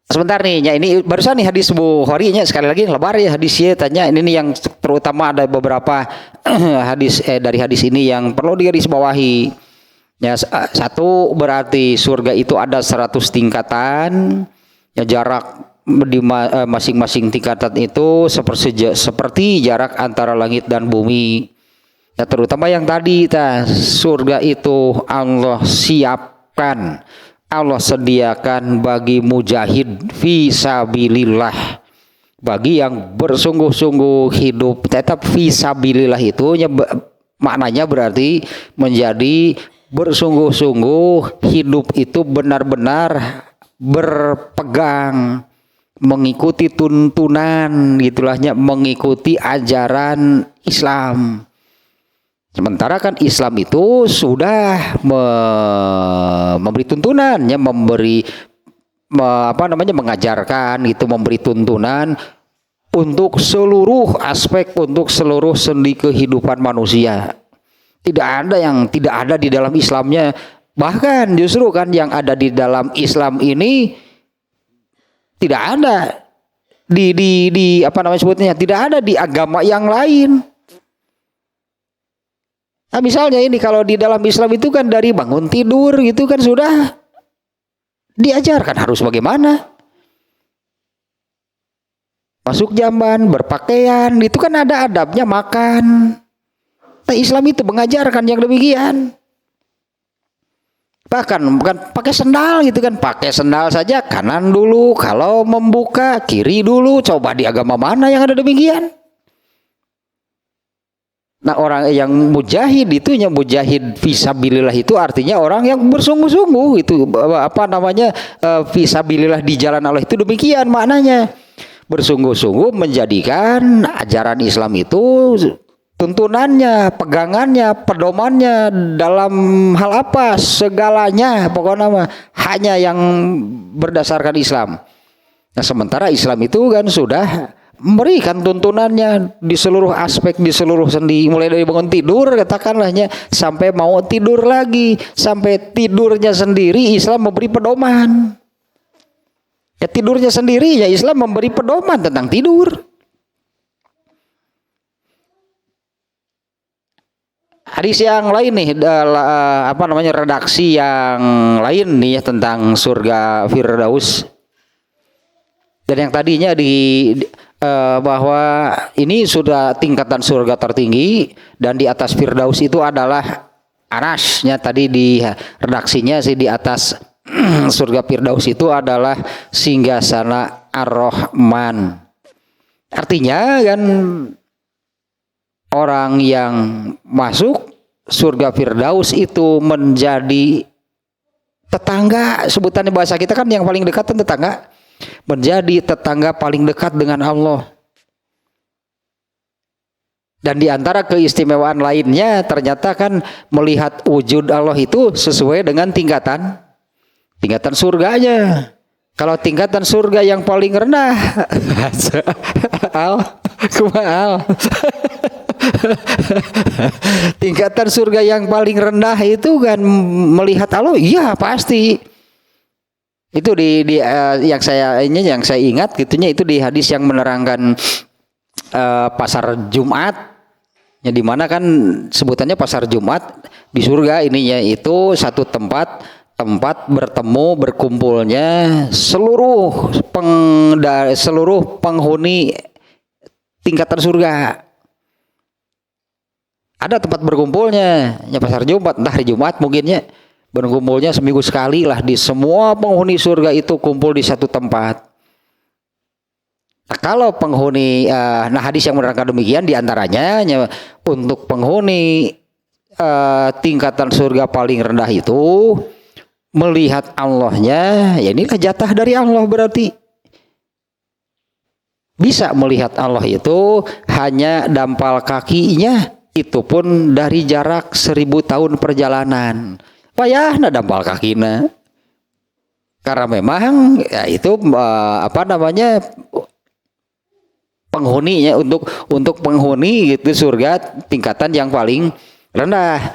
Sebentar nih, ya ini barusan nih hadis Bukhari nya, sekali lagi lebar ya hadisnya, tanya ini nih yang terutama ada beberapa hadis dari hadis ini yang perlu digarisbawahi. Ya, satu berarti surga itu ada 100 tingkatan. Ya, jarak di masing-masing tingkatan itu seperti jarak antara langit dan bumi. Ya, terutama yang tadi surga itu Allah siapkan, Allah sediakan bagi mujahid fisabilillah, bagi yang bersungguh-sungguh hidup. Tetap fisabilillah itu maknanya berarti menjadi bersungguh-sungguh hidup itu benar-benar berpegang, mengikuti tuntunan gitulahnya, mengikuti ajaran Islam. Sementara kan Islam itu sudah memberi tuntunannya, mengajarkan gitu, memberi tuntunan untuk seluruh aspek, untuk seluruh sendi kehidupan manusia. Tidak ada yang tidak ada di dalam Islamnya. Bahkan justru kan yang ada di dalam Islam ini tidak ada di apa namanya sebutnya, tidak ada di agama yang lain. Nah, misalnya ini kalau di dalam Islam itu kan dari bangun tidur gitu kan sudah diajarkan harus bagaimana. Masuk jamban, berpakaian, itu kan ada adabnya, makan. Nah, Islam itu mengajarkan yang demikian. Bahkan bukan pakai sendal gitu kan, pakai sendal saja kanan dulu, kalau membuka kiri dulu. Coba di agama mana yang ada demikian? Nah, orang yang mujahid itu, yang mujahid fisabilillah itu artinya orang yang bersungguh-sungguh itu, apa namanya, fisabilillah di jalan Allah itu demikian maknanya. Bersungguh-sungguh menjadikan ajaran Islam itu tuntunannya, pegangannya, pedomannya dalam hal apa, segalanya pokoknya hanya yang berdasarkan Islam. Nah, sementara Islam itu kan sudah memberikan tuntunannya di seluruh aspek, di seluruh sendi, mulai dari bangun tidur katakanlahnya sampai mau tidur lagi, sampai tidurnya sendiri Islam memberi pedoman. Ya, tidurnya sendiri ya Islam memberi pedoman tentang tidur. Hadis yang lain nih, apa namanya, redaksi yang lain nih ya, tentang surga Firdaus. Dan yang tadinya bahwa ini sudah tingkatan surga tertinggi, dan di atas Firdaus itu adalah Arasnya. Tadi di redaksinya sih di atas surga Firdaus itu adalah singgasana Ar-Rahman. Artinya kan orang yang masuk surga Firdaus itu menjadi tetangga, sebutannya bahasa kita kan yang paling dekat kan tetangga, menjadi tetangga paling dekat dengan Allah. Dan di antara keistimewaan lainnya ternyata kan melihat wujud Allah itu sesuai dengan tingkatan surganya. Kalau tingkatan surga yang paling rendah tingkatan surga yang paling rendah itu kan melihat Allah, iya pasti. Itu yang saya ingat gitunya, itu di hadis yang menerangkan pasar Jumat, ya, di mana kan sebutannya pasar Jumat di surga ininya itu satu tempat bertemu berkumpulnya seluruh penghuni tingkatan surga. Ada tempat berkumpulnya, ya pasar Jumat, entah hari Jumat mungkinnya. Berkumpulnya seminggu sekali lah, di semua penghuni surga itu kumpul di satu tempat. Nah, kalau penghuni, hadis yang menerangkan demikian diantaranya untuk penghuni tingkatan surga paling rendah itu melihat Allahnya, ya inilah jatah dari Allah berarti. bisa melihat Allah itu hanya dampal kakinya, itu pun dari jarak 1000 tahun perjalanan. Payahna dampal kakina. Karena memang ya itu apa namanya, penghuninya, untuk penghuni gitu surga tingkatan yang paling rendah.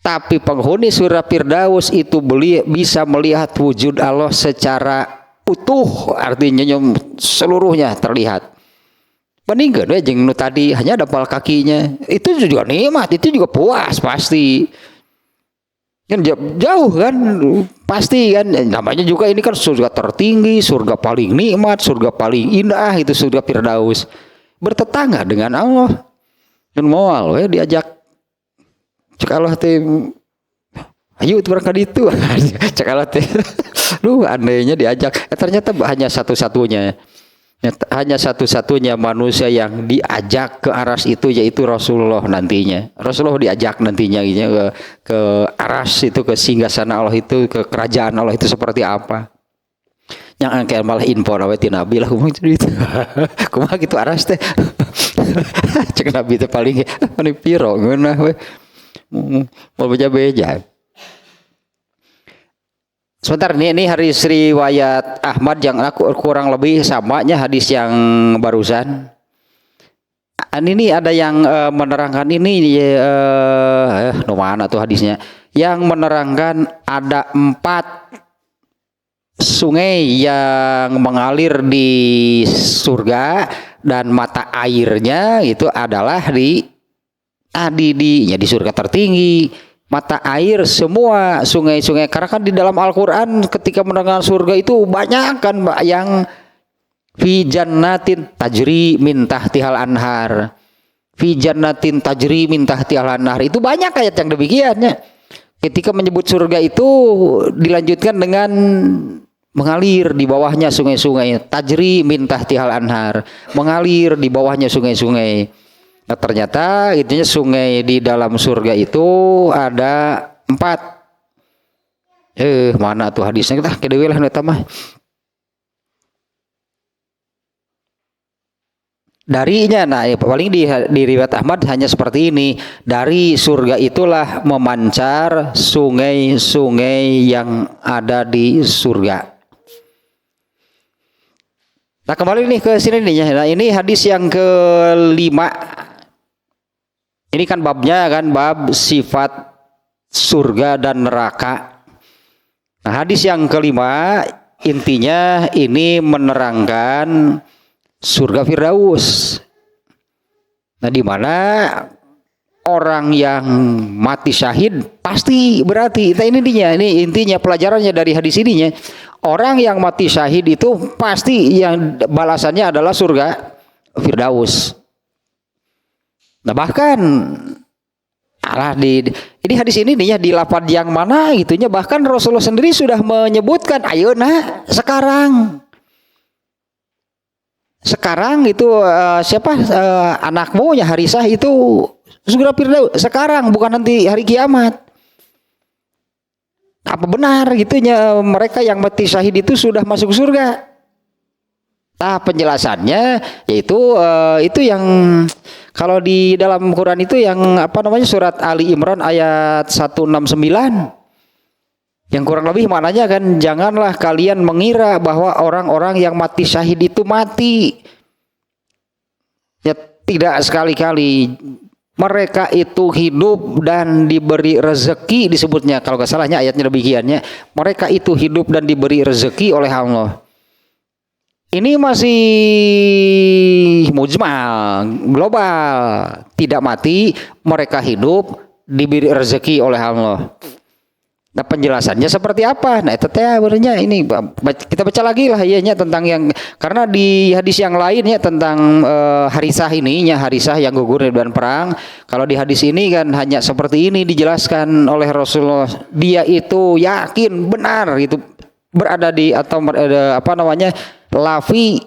Tapi penghuni surga Firdaus itu bisa melihat wujud Allah secara utuh, artinya seluruhnya terlihat. Meninggal we jeung nu tadi hanya dampal kakinya. Itu juga nikmat, itu juga puas pasti. Kan jauh kan pasti kan, namanya juga ini kan surga tertinggi, surga paling nikmat, surga paling indah, itu surga Firdaus. Bertetangga dengan Allah. Dan moal we diajak cek Allah teh, ayo berangkat itu. Cek Allah teh. Duh andainya diajak. Ternyata hanya satu-satunya. Hanya satu-satunya manusia yang diajak ke aras itu yaitu Rasulullah nantinya. Rasulullah diajak nantinya ke aras itu, ke singgasana Allah itu, ke kerajaan Allah itu seperti apa. Yang angkel malah info nawe ti Nabi lah kumaha itu. Kumaha gitu aras teh. Cek Nabi teh paling piro ngeunah we. Mau beja-beja. Sebentar, ini hadis riwayat Ahmad yang aku kurang lebih samanya hadis yang barusan. Ini ada yang menerangkan ini mana tuh hadisnya? Yang menerangkan ada 4 sungai yang mengalir di surga dan mata airnya itu adalah di surga tertinggi. Mata air semua sungai-sungai, karena kan di dalam Al-Quran ketika menerangkan surga itu banyak kan yang fi jannatin tajri min tahtihal anhar, fi jannatin tajri min tahtihal anhar, itu banyak ayat yang demikiannya. Ketika menyebut surga itu dilanjutkan dengan mengalir di bawahnya sungai-sungai, tajri min tahtihal anhar, mengalir di bawahnya sungai-sungai. Nah ternyata intinya sungai di dalam surga itu ada 4. Mana tuh hadisnya, kita kedewe lah eta mah. Darinya, nah paling di riwayat Ahmad hanya seperti ini. Dari surga itulah memancar sungai-sungai yang ada di surga. Nah kembali nih ke sini nih. Nah ini hadis yang kelima. Ini kan babnya kan bab sifat surga dan neraka. Nah hadis yang kelima intinya ini menerangkan surga Firdaus. Nah di mana orang yang mati syahid pasti berarti ini intinya pelajarannya dari hadis ininya. Orang yang mati syahid itu pasti yang balasannya adalah surga Firdaus. Nah bahkan ini hadis ini nih ya di lafaz yang mana gitunya, bahkan Rasulullah sendiri sudah menyebutkan ayeuna sekarang itu anakmu ya Harisah itu surga Firdaus sekarang, bukan nanti hari kiamat. Apa benar gitunya mereka yang mati syahid itu sudah masuk surga? Nah penjelasannya yaitu itu yang kalau di dalam Quran itu yang surat Ali Imran ayat 169 yang kurang lebih maknanya kan, janganlah kalian mengira bahwa orang-orang yang mati syahid itu mati. Ya tidak, sekali-kali mereka itu hidup dan diberi rezeki, disebutnya kalau nggak salahnya ayatnya demikiannya, mereka itu hidup dan diberi rezeki oleh Allah. Ini masih mujmal, global, tidak mati, mereka hidup, diberi rezeki oleh Allah. Nah penjelasannya seperti apa? Nah itu sebenarnya ini kita baca lagi lah ya tentang yang, karena di hadis yang lainnya tentang Harisah Harisah yang gugur di medan perang. Kalau di hadis ini kan hanya seperti ini dijelaskan oleh Rasulullah, dia itu yakin benar itu berada di atau lafi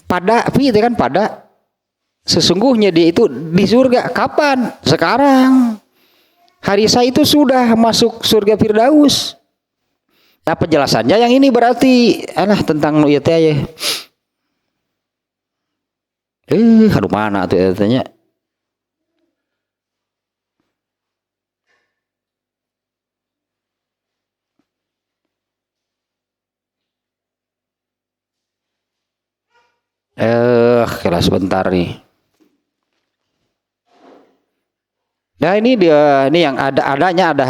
pada sesungguhnya dia itu di surga. Kapan? Sekarang. Harisah itu sudah masuk surga Firdaus. Nah penjelasannya yang ini berarti tentang nu ieu teh ya. Aduh mana tuh tanya. Kira sebentar nih. Nah ini yang adanya ada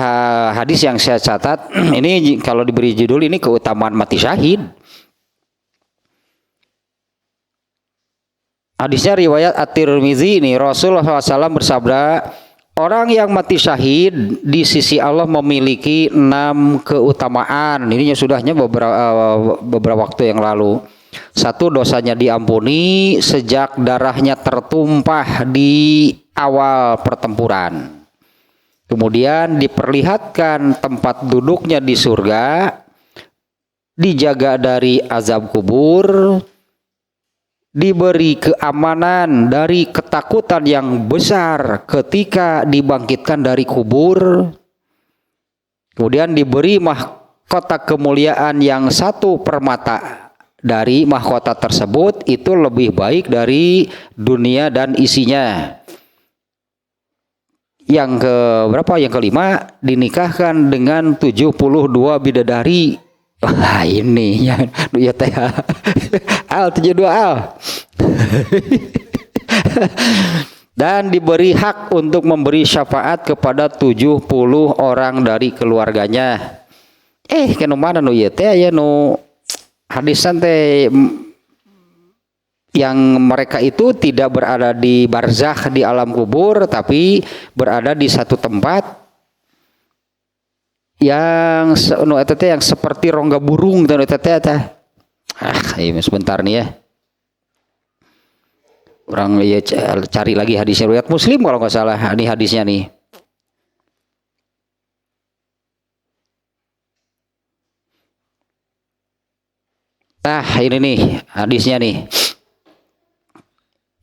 hadis yang saya catat. Ini kalau diberi judul ini keutamaan mati syahid. Hadisnya riwayat At-Tirmizi ini Rasulullah SAW bersabda, orang yang mati syahid di sisi Allah memiliki 6 keutamaan. Ininya sudahnya beberapa waktu yang lalu. 1, dosanya diampuni sejak darahnya tertumpah di awal pertempuran. Kemudian diperlihatkan tempat duduknya di surga, dijaga dari azab kubur, diberi keamanan dari ketakutan yang besar ketika dibangkitkan dari kubur, kemudian diberi mahkota kemuliaan yang 1 permata dari mahkota tersebut itu lebih baik dari dunia dan isinya. Yang keberapa? Yang kelima, dinikahkan dengan 72 bidadari. Wah ini ya teh al 72 al. Dan diberi hak untuk memberi syafaat kepada 70 orang dari keluarganya. Kenu mana nu ieu teh aya nu hadisan teh yang mereka itu tidak berada di barzakh di alam kubur tapi berada di satu tempat yang yang seperti rongga burung dan ini sebentar nih ya. Orang ya cari lagi hadisnya riwayat Muslim kalau nggak salah. Ini hadisnya nih. Nah ini nih hadisnya nih.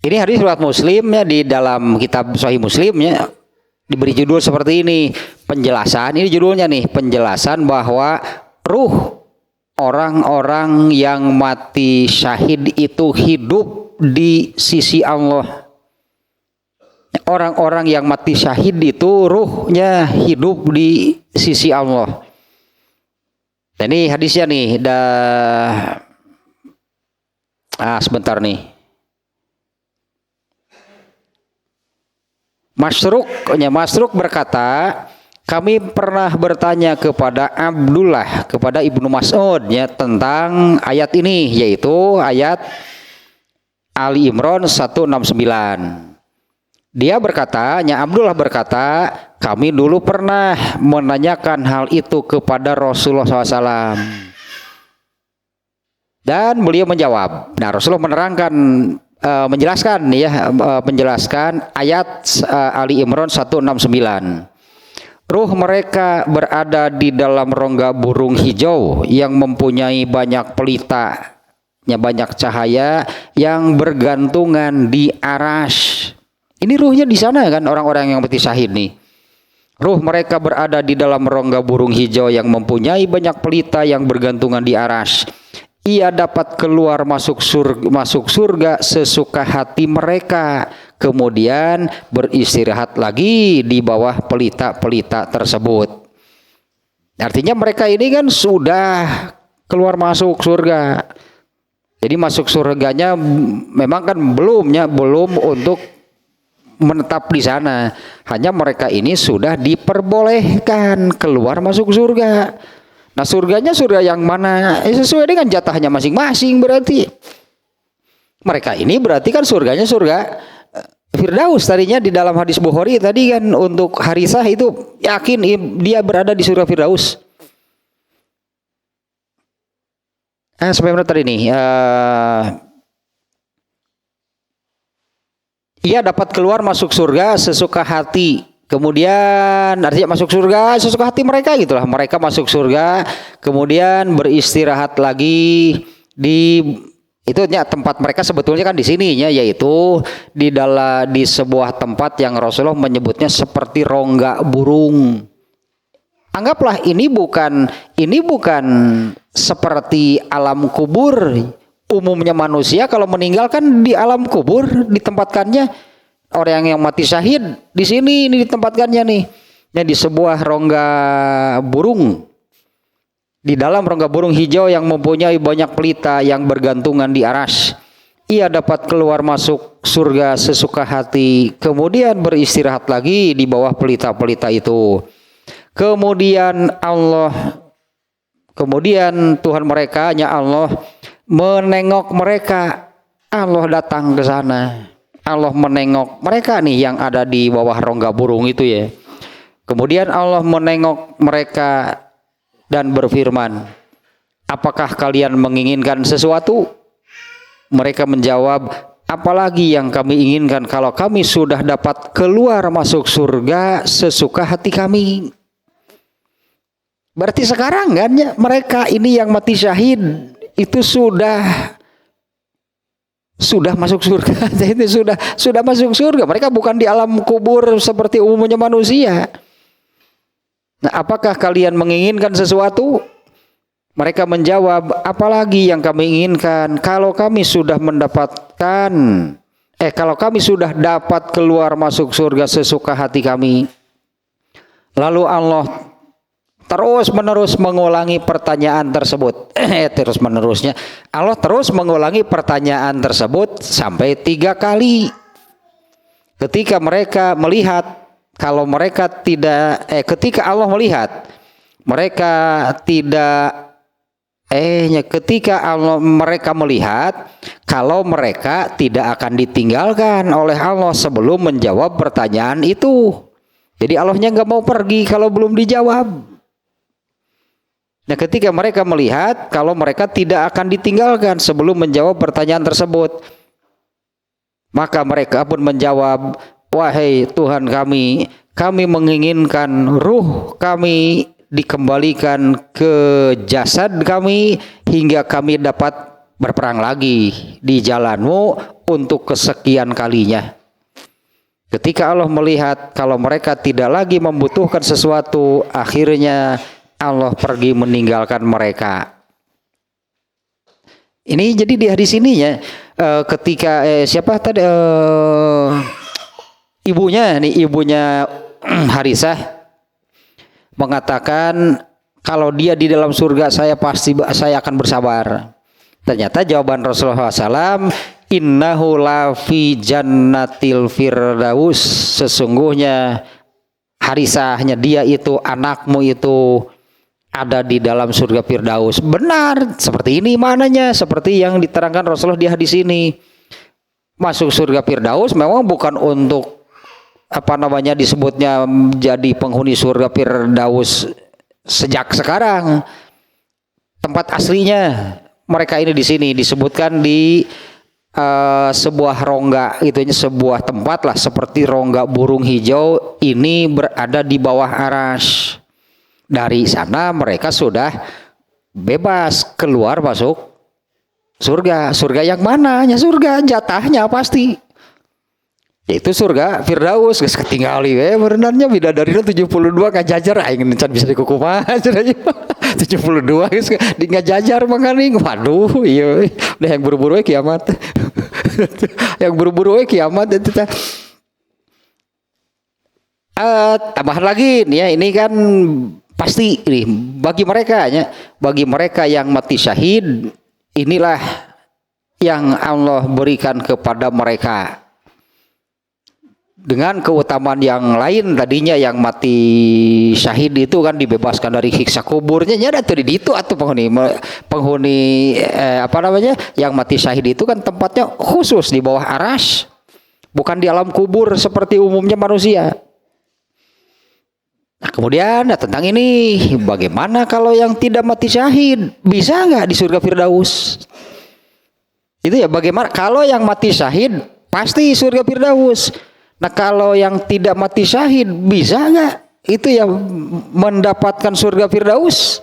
Ini hadis riwayat Muslim ya, di dalam kitab Sahih Muslim ya, diberi judul seperti ini, penjelasan. Ini judulnya nih, penjelasan bahwa ruh orang-orang yang mati syahid itu hidup di sisi Allah. Orang-orang yang mati syahid itu ruhnya hidup di sisi Allah. Dan ini hadisnya nih, sebentar nih. Masruk berkata, kami pernah bertanya kepada Abdullah, kepada Ibnu Mas'ud ya, tentang ayat ini, yaitu ayat Ali Imran 169. Dia berkata, Abdullah berkata, kami dulu pernah menanyakan hal itu kepada Rasulullah SAW. Dan beliau menjawab. Nah, Rasulullah menerangkan, menjelaskan ayat Ali Imran 169. Ruh mereka berada di dalam rongga burung hijau yang mempunyai banyak pelita, banyak cahaya yang bergantungan di arasy. Ini ruhnya di sana kan, orang-orang yang mati syahid nih. Ruh mereka berada di dalam rongga burung hijau yang mempunyai banyak pelita yang bergantungan di arasy. Ia dapat keluar masuk surga sesuka hati mereka, kemudian beristirahat lagi di bawah pelita-pelita tersebut. Artinya mereka ini kan sudah keluar masuk surga. Jadi masuk surganya memang kan belum untuk menetap di sana. Hanya mereka ini sudah diperbolehkan keluar masuk surga. Nah surganya surga yang mana? Sesuai dengan jatahnya masing-masing berarti. Mereka ini berarti kan surganya surga Firdaus. Tadinya di dalam hadis Bukhari tadi kan untuk Harisah itu yakin dia berada di surga Firdaus. Sampai mana tadi nih? Ia dapat keluar masuk surga sesuka hati. Kemudian artinya masuk surga sesuka hati mereka gitulah. Mereka masuk surga, kemudian beristirahat lagi di tempat mereka sebetulnya kan di sininya, yaitu di sebuah tempat yang Rasulullah menyebutnya seperti rongga burung. Anggaplah ini bukan seperti alam kubur. Umumnya manusia kalau meninggal kan di alam kubur ditempatkannya, orang yang mati syahid di sini ini ditempatkannya nih. Di sebuah rongga burung. Di dalam rongga burung hijau yang mempunyai banyak pelita yang bergantungan di aras. Ia dapat keluar masuk surga sesuka hati, kemudian beristirahat lagi di bawah pelita-pelita itu. Kemudian Tuhan mereka, nya Allah, menengok mereka. Allah datang ke sana. Allah menengok mereka nih yang ada di bawah rongga burung itu ya. Kemudian Allah menengok mereka dan berfirman, apakah kalian menginginkan sesuatu? Mereka menjawab, apalagi yang kami inginkan kalau kami sudah dapat keluar masuk surga sesuka hati kami. Berarti sekarang kan ya, mereka ini yang mati syahid itu sudah masuk surga. Itu sudah masuk surga. Mereka bukan di alam kubur seperti umumnya manusia. Nah, apakah kalian menginginkan sesuatu? Mereka menjawab, apalagi yang kami inginkan kalau kami sudah dapat keluar masuk surga sesuka hati kami. Lalu Allah terus menerus mengulangi pertanyaan tersebut. Allah terus mengulangi pertanyaan tersebut sampai 3 kali. Ketika mereka melihat kalau mereka tidak, ketika Allah melihat mereka tidak, mereka melihat kalau mereka tidak akan ditinggalkan oleh Allah sebelum menjawab pertanyaan itu. Jadi Allahnya nggak mau pergi kalau belum dijawab. Nah, ketika mereka melihat kalau mereka tidak akan ditinggalkan sebelum menjawab pertanyaan tersebut, maka mereka pun menjawab, wahai Tuhan kami menginginkan ruh kami dikembalikan ke jasad kami hingga kami dapat berperang lagi di jalan-Mu untuk kesekian kalinya. Ketika Allah melihat kalau mereka tidak lagi membutuhkan sesuatu, akhirnya Allah pergi meninggalkan mereka. Ini jadi di hadis ini ya, ketika siapa tadi ibunya Harisah mengatakan kalau dia di dalam surga saya akan bersabar. Ternyata jawaban Rasulullah SAW, innahu la fi jannatil firdaus, sesungguhnya Harisahnya dia itu, anakmu itu ada di dalam surga Firdaus. Benar, seperti ini mananya, seperti yang diterangkan Rasulullah di hadis ini. Masuk surga Firdaus memang bukan untuk disebutnya jadi penghuni surga Firdaus sejak sekarang. Tempat aslinya mereka ini di sini disebutkan di sebuah rongga, itunya sebuah tempat lah seperti rongga burung hijau ini berada di bawah aras. Dari sana mereka sudah bebas keluar masuk surga. Surga yang mana? Ya surga jatahnya pasti. Yaitu surga Firdaus. Geus ketinggali we berenarnya bidadarina 72 ngajajar aing encan bisa dikukumaha cenah. 72 geus di ngajajar mangani. Waduh, iya udah yang buru-buru we kiamat. Yang buru-buru we kiamat itu teh. Tambahan lagi nih ya, ini kan pasti nih bagi mereka yang mati syahid, inilah yang Allah berikan kepada mereka dengan keutamaan yang lain. Tadinya yang mati syahid itu kan dibebaskan dari siksa kuburnya, nyada tadi itu atau penghuni yang mati syahid itu kan tempatnya khusus di bawah aras, bukan di alam kubur seperti umumnya manusia. Nah, kemudian tentang ini, bagaimana kalau yang tidak mati syahid, bisa nggak di surga Firdaus? Itu ya, bagaimana kalau yang mati syahid pasti surga Firdaus. Nah, kalau yang tidak mati syahid bisa nggak itu ya mendapatkan surga Firdaus?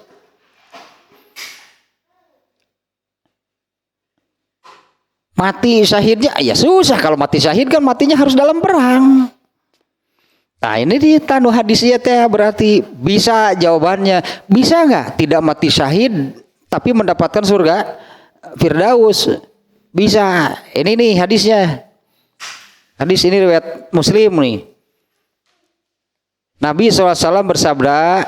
Mati syahidnya ya susah. Kalau mati syahid kan matinya harus dalam perang. Nah ini di tanu hadisnya teh berarti bisa jawabannya. Bisa nggak tidak mati syahid tapi mendapatkan surga Firdaus? Bisa. Ini nih hadisnya. Hadis ini riwayat Muslim nih. Nabi SAW bersabda,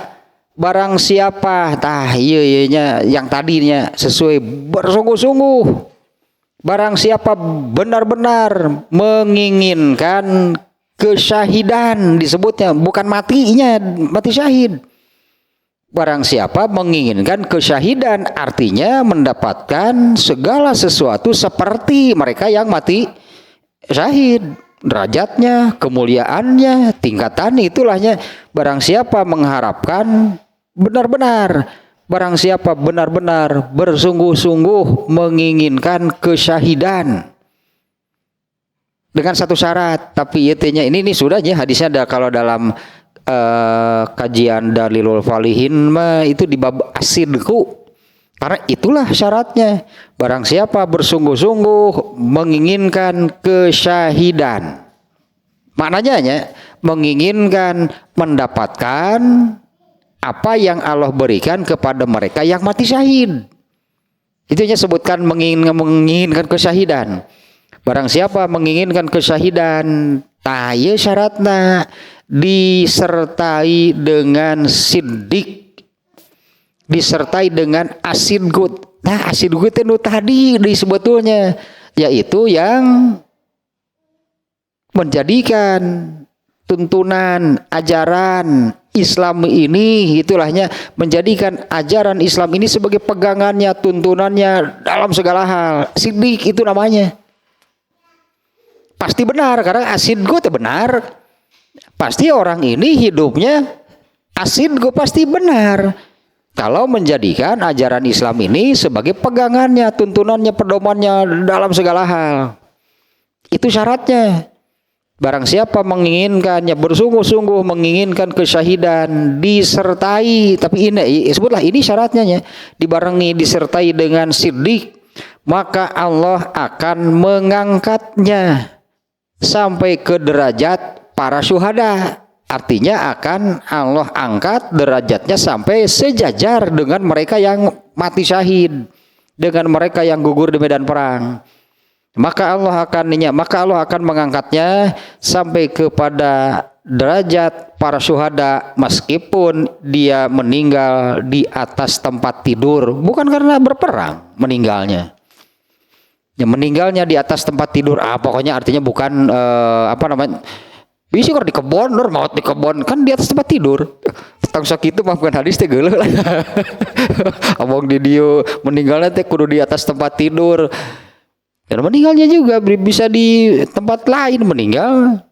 barang siapa iya yang tadinya sesuai bersungguh-sungguh, barang siapa benar-benar menginginkan kesyahidan, disebutnya bukan matinya, mati syahid. Barang siapa menginginkan kesyahidan, artinya mendapatkan segala sesuatu seperti mereka yang mati syahid, derajatnya, kemuliaannya, tingkatannya, itulahnya. Barang siapa mengharapkan benar-benar, barang siapa benar-benar bersungguh-sungguh menginginkan kesyahidan dengan satu syarat, tapi intinya ini sudahnya hadisnya ada kalau dalam kajian Dalilul Falihin itu di bab asidku, karena itulah syaratnya. Barang siapa bersungguh-sungguh menginginkan kesyahidan, maknanya menginginkan mendapatkan apa yang Allah berikan kepada mereka yang mati syahid. Itunya sebutkan menginginkan kesyahidan. Barang siapa menginginkan kesyahidan, ieu syaratna disertai dengan siddiq, disertai dengan asidgut. Nah, asidgut itu tadi sebetulnya yaitu yang menjadikan tuntunan ajaran Islam ini, itulahnya menjadikan ajaran Islam ini sebagai pegangannya, tuntunannya dalam segala hal. Siddiq itu namanya. Pasti benar karena asidgut benar. Pasti orang ini hidupnya asidgut pasti benar. Kalau menjadikan ajaran Islam ini sebagai pegangannya, tuntunannya, pedomannya dalam segala hal. Itu syaratnya. Barang siapa menginginkannya, bersungguh-sungguh menginginkan kesyahidan, disertai, tapi ini sebutlah ini syaratnya, dibarengi disertai dengan siddiq, maka Allah akan mengangkatnya sampai ke derajat para syuhada. Artinya akan Allah angkat derajatnya sampai sejajar dengan mereka yang mati syahid, dengan mereka yang gugur di medan perang. Maka Allah akan mengangkatnya sampai kepada derajat para syuhada meskipun dia meninggal di atas tempat tidur, bukan karena berperang meninggalnya. Ya, meninggalnya di atas tempat tidur. Pokoknya artinya bukan bisa di kebon, maut di kebon, kan di atas tempat tidur. Tentang sakitu mah bukan hadis teh geuleuh lah. Abang di dieu meninggalnya teh kudu di atas tempat tidur. Dan meninggalnya juga bisa di tempat lain meninggal.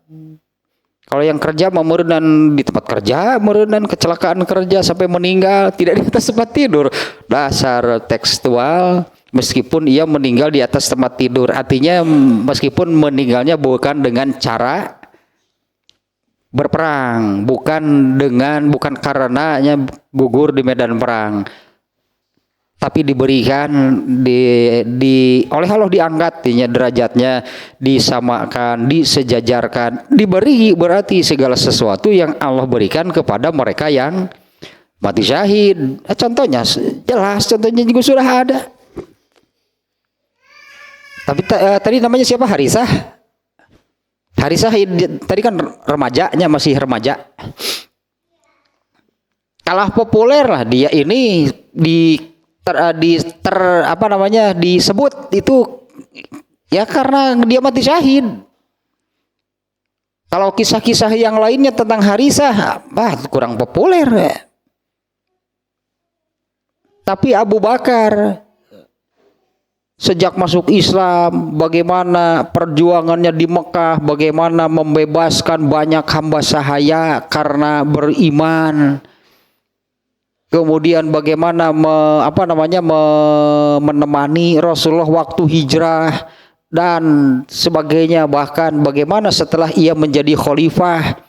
Kalau yang kerja memerenan di tempat kerja, merenan kecelakaan kerja sampai meninggal tidak di atas tempat tidur. Dasar tekstual. Meskipun ia meninggal di atas tempat tidur, artinya meskipun meninggalnya bukan dengan cara berperang, bukan karenanya gugur di medan perang, tapi diberikan oleh Allah diangkatnya derajatnya, disamakan, disejajarkan, diberi berarti segala sesuatu yang Allah berikan kepada mereka yang mati syahid. Contohnya jelas, contohnya juga sudah ada. Tapi tadi namanya siapa? Harisah tadi kan remajanya, masih remaja. Kalah populer lah dia ini disebut itu ya karena dia mati syahid. Kalau kisah-kisah yang lainnya tentang Harisah kurang populer ya. Tapi Abu Bakar sejak masuk Islam, bagaimana perjuangannya di Mekah, bagaimana membebaskan banyak hamba sahaya karena beriman. Kemudian bagaimana menemani Rasulullah waktu hijrah dan sebagainya, bahkan bagaimana setelah ia menjadi khalifah.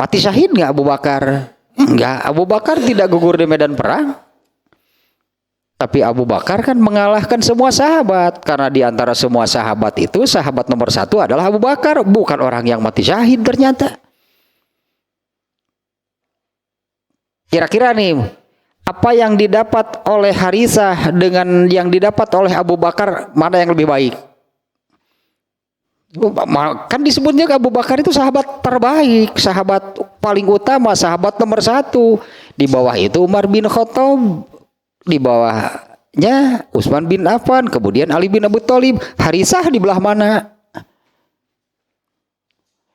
Mati syahid enggak Abu Bakar? Enggak, Abu Bakar tidak gugur di medan perang. Tapi Abu Bakar kan mengalahkan semua sahabat, karena di antara semua sahabat itu sahabat nomor satu adalah Abu Bakar, bukan orang yang mati syahid ternyata. Kira-kira nih, apa yang didapat oleh Harithah dengan yang didapat oleh Abu Bakar, mana yang lebih baik? Kan disebutnya Abu Bakar itu sahabat terbaik, sahabat paling utama, sahabat nomor satu. Di bawah itu Umar bin Khattab, di bawahnya Utsman bin Affan, kemudian Ali bin Abi Thalib. Harithah di belah mana?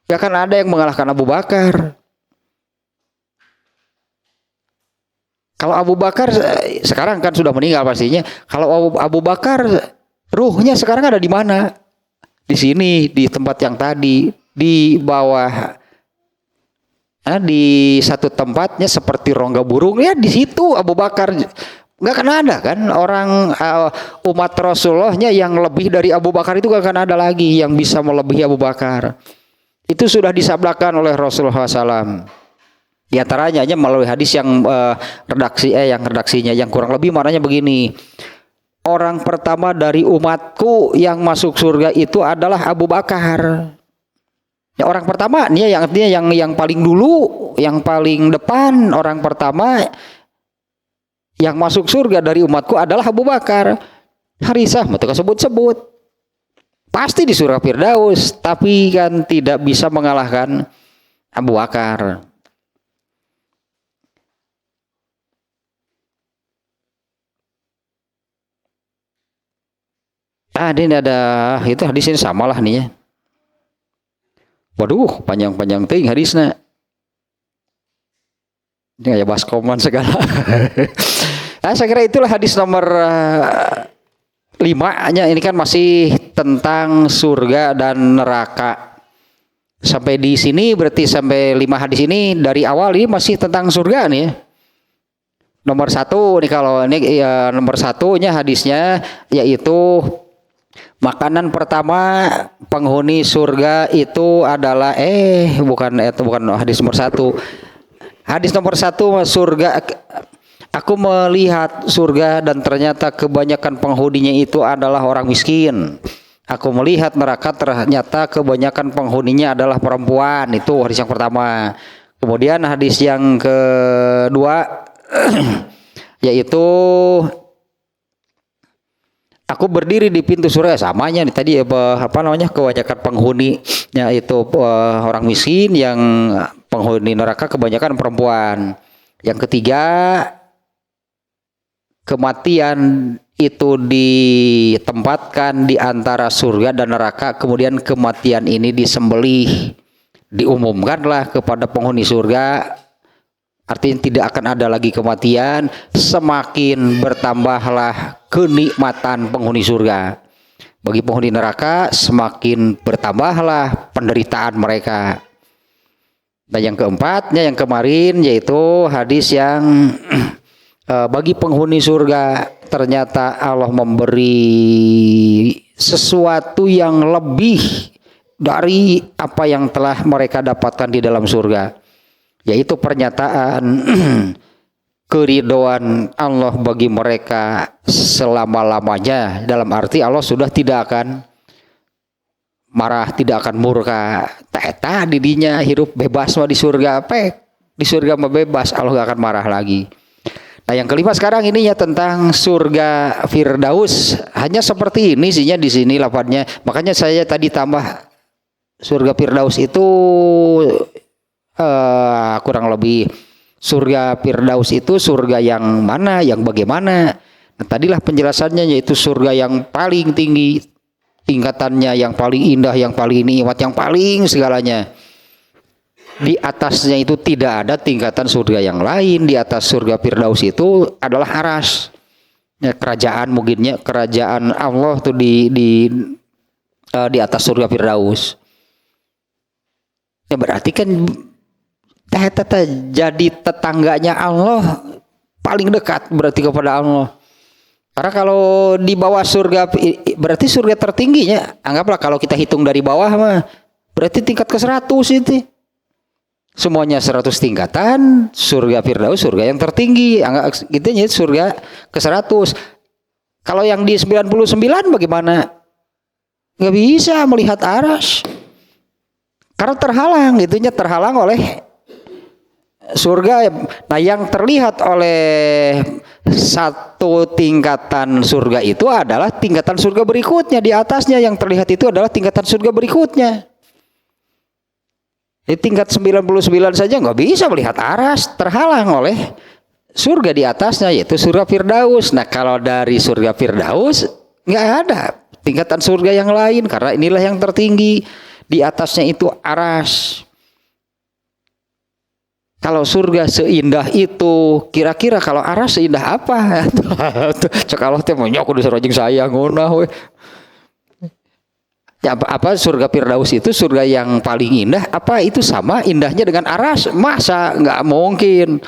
Gak akan ada yang mengalahkan Abu Bakar. Kalau Abu Bakar sekarang kan sudah meninggal pastinya. Kalau Abu Bakar ruhnya sekarang ada di mana? Di sini, di tempat yang tadi, di bawah, di satu tempatnya seperti rongga burung ya, di situ Abu Bakar. Nggak akan ada kan orang umat Rasulullahnya yang lebih dari Abu Bakar, itu nggak akan ada lagi yang bisa melebihi Abu Bakar. Itu sudah disabdakan oleh Rasulullah SAW. Di antaranya melalui hadis yang redaksinya yang kurang lebih maknanya begini. Orang pertama dari umatku yang masuk surga itu adalah Abu Bakar. Ya, orang pertama nih yang artinya yang paling dulu, yang paling depan, orang pertama yang masuk surga dari umatku adalah Abu Bakar. Harithah mereka sebut-sebut. Pasti di surga Firdaus, tapi kan tidak bisa mengalahkan Abu Bakar. Ini ada itu hadis ini sama lah nih ya. Waduh, panjang-panjang ting hadisnya. Ini kayak baskoman segala. Saya kira itulah hadis nomor 5-nya. Ini kan masih tentang surga dan neraka. Sampai di sini berarti sampai 5 hadis ini dari awal ini masih tentang surga nih ya. Nomor 1 nih, kalau ini ya, nomor 1-nya hadisnya yaitu makanan pertama penghuni surga itu adalah bukan hadis nomor 1. Hadis nomor 1, surga, aku melihat surga dan ternyata kebanyakan penghuninya itu adalah orang miskin. Aku melihat neraka, ternyata kebanyakan penghuninya adalah perempuan. Itu hadis yang pertama. Kemudian hadis yang kedua yaitu aku berdiri di pintu surga, samanya nih tadi kebanyakan penghuninya itu orang miskin, yang penghuni neraka kebanyakan perempuan. Yang ketiga, kematian itu ditempatkan di antara surga dan neraka, kemudian kematian ini disembelih, diumumkanlah kepada penghuni surga. Artinya tidak akan ada lagi kematian, semakin bertambahlah kenikmatan penghuni surga. Bagi penghuni neraka semakin bertambahlah penderitaan mereka. Dan yang keempatnya yang kemarin yaitu hadis yang bagi penghuni surga ternyata Allah memberi sesuatu yang lebih dari apa yang telah mereka dapatkan di dalam surga. Yaitu pernyataan keridhaan Allah bagi mereka selama-lamanya. Dalam arti Allah sudah tidak akan marah, tidak akan murka. Tak didinya hidup bebas mah di surga, di surga mah bebas, Allah gak akan marah lagi. Nah yang kelima sekarang ininya tentang surga Firdaus. Hanya seperti ini sihnya di sini lafadznya. Makanya saya tadi tambah surga Firdaus itu kurang lebih surga Firdaus itu surga yang mana, yang bagaimana. Nah, tadilah penjelasannya yaitu surga yang paling tinggi tingkatannya, yang paling indah, yang paling nikmat, yang paling segalanya. Di atasnya itu tidak ada tingkatan surga yang lain. Di atas surga Firdaus itu adalah aras. Ya, kerajaan mungkinnya kerajaan Allah tuh di atas surga Firdaus. Ya berarti kan jadi tetangganya Allah, paling dekat berarti kepada Allah. Karena kalau di bawah surga berarti surga tertingginya. Anggaplah kalau kita hitung dari bawah mah berarti tingkat ke-100 itu. Semuanya 100 tingkatan, surga Firdaus surga yang tertinggi. Anggap gitu ya, surga ke-100. Kalau yang di 99 bagaimana? Nggak bisa melihat aras. Karena terhalang, itunya terhalang oleh surga. Nah, yang terlihat oleh satu tingkatan surga itu adalah tingkatan surga berikutnya. Di atasnya yang terlihat itu adalah tingkatan surga berikutnya. Di tingkat 99 saja nggak bisa melihat aras, terhalang oleh surga di atasnya, yaitu surga Firdaus. Nah, kalau dari surga Firdaus nggak ada tingkatan surga yang lain, karena inilah yang tertinggi. Di atasnya itu aras. Kalau surga seindah itu, kira-kira kalau aras seindah apa? Cek Allah teh mau nyok udah serojeng saya ngunah we. Ya, apa surga Firdaus itu surga yang paling indah? Apa itu sama indahnya dengan aras? Masa nggak mungkin.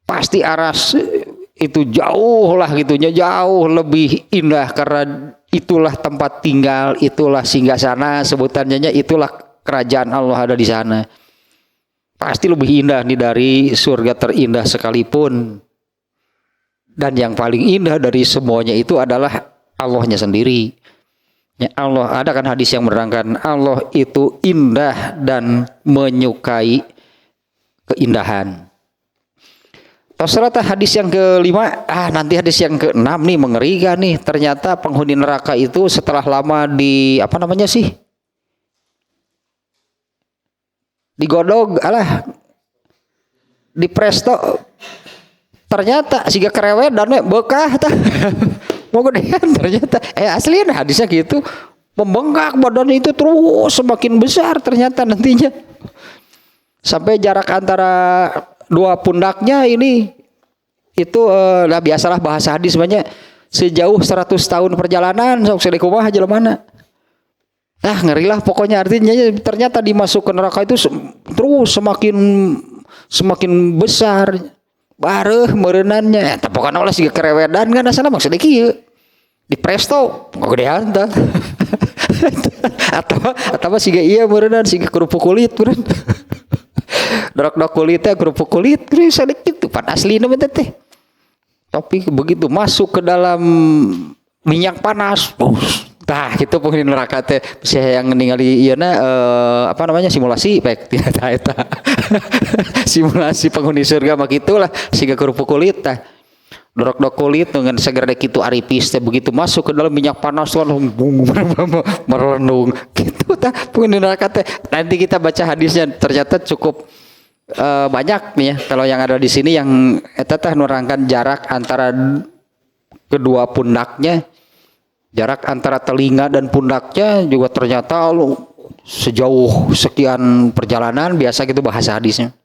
Pasti aras itu jauh lah gitunya, jauh lebih indah karena itulah tempat tinggal, itulah singgasana, sebutannya itulah kerajaan Allah ada di sana. Pasti lebih indah nih dari surga terindah sekalipun. Dan yang paling indah dari semuanya itu adalah Allahnya sendiri. Ya, Allah, ada kan hadis yang menerangkan Allah itu indah dan menyukai keindahan. Terserah hadis yang kelima, nanti hadis yang keenam nih mengerikan nih. Ternyata penghuni neraka itu setelah lama di apa namanya sih? Digodog, di presto. Ternyata siga kerewet dan bekah tah. Mau gedean ternyata. Aslinya hadisnya gitu. Membengkak badan itu terus semakin besar ternyata nantinya. Sampai jarak antara dua pundaknya ini itu biasalah bahasa hadis banyak sejauh 100 tahun perjalanan sok sedek kumaha jelemana. Ngerilah pokoknya, artinya ternyata dimasuk ke neraka itu terus semakin besar. Bareuh meureunannya eta pokona ulah siga kerewedan kan asana maksudnya kieu. Di presto gedean tah. Atau siga ieu meureunnan siga kerupuk kulit meureun. Dorok-dorok kulitnya kerupuk kulit geus sadek kitu pan aslina mah teh. Tapi begitu masuk ke dalam minyak panas, tah gitu penghuni neraka teh saya yang ningali ieuna apa namanya simulasi pek eta simulasi penghuni surga mah gitulah siga kerupuk kulit tah dorok-dorok kulit dengan seger kitu aripis teh begitu masuk ke dalam minyak panas merendung gitu tah penghuni neraka teh. Nanti kita baca hadisnya ternyata cukup banyak nih ya. Kalau yang ada di sini yang eta teh nerangkan jarak antara kedua pundaknya, jarak antara telinga dan pundaknya juga ternyata sejauh sekian perjalanan, biasa gitu bahasa hadisnya.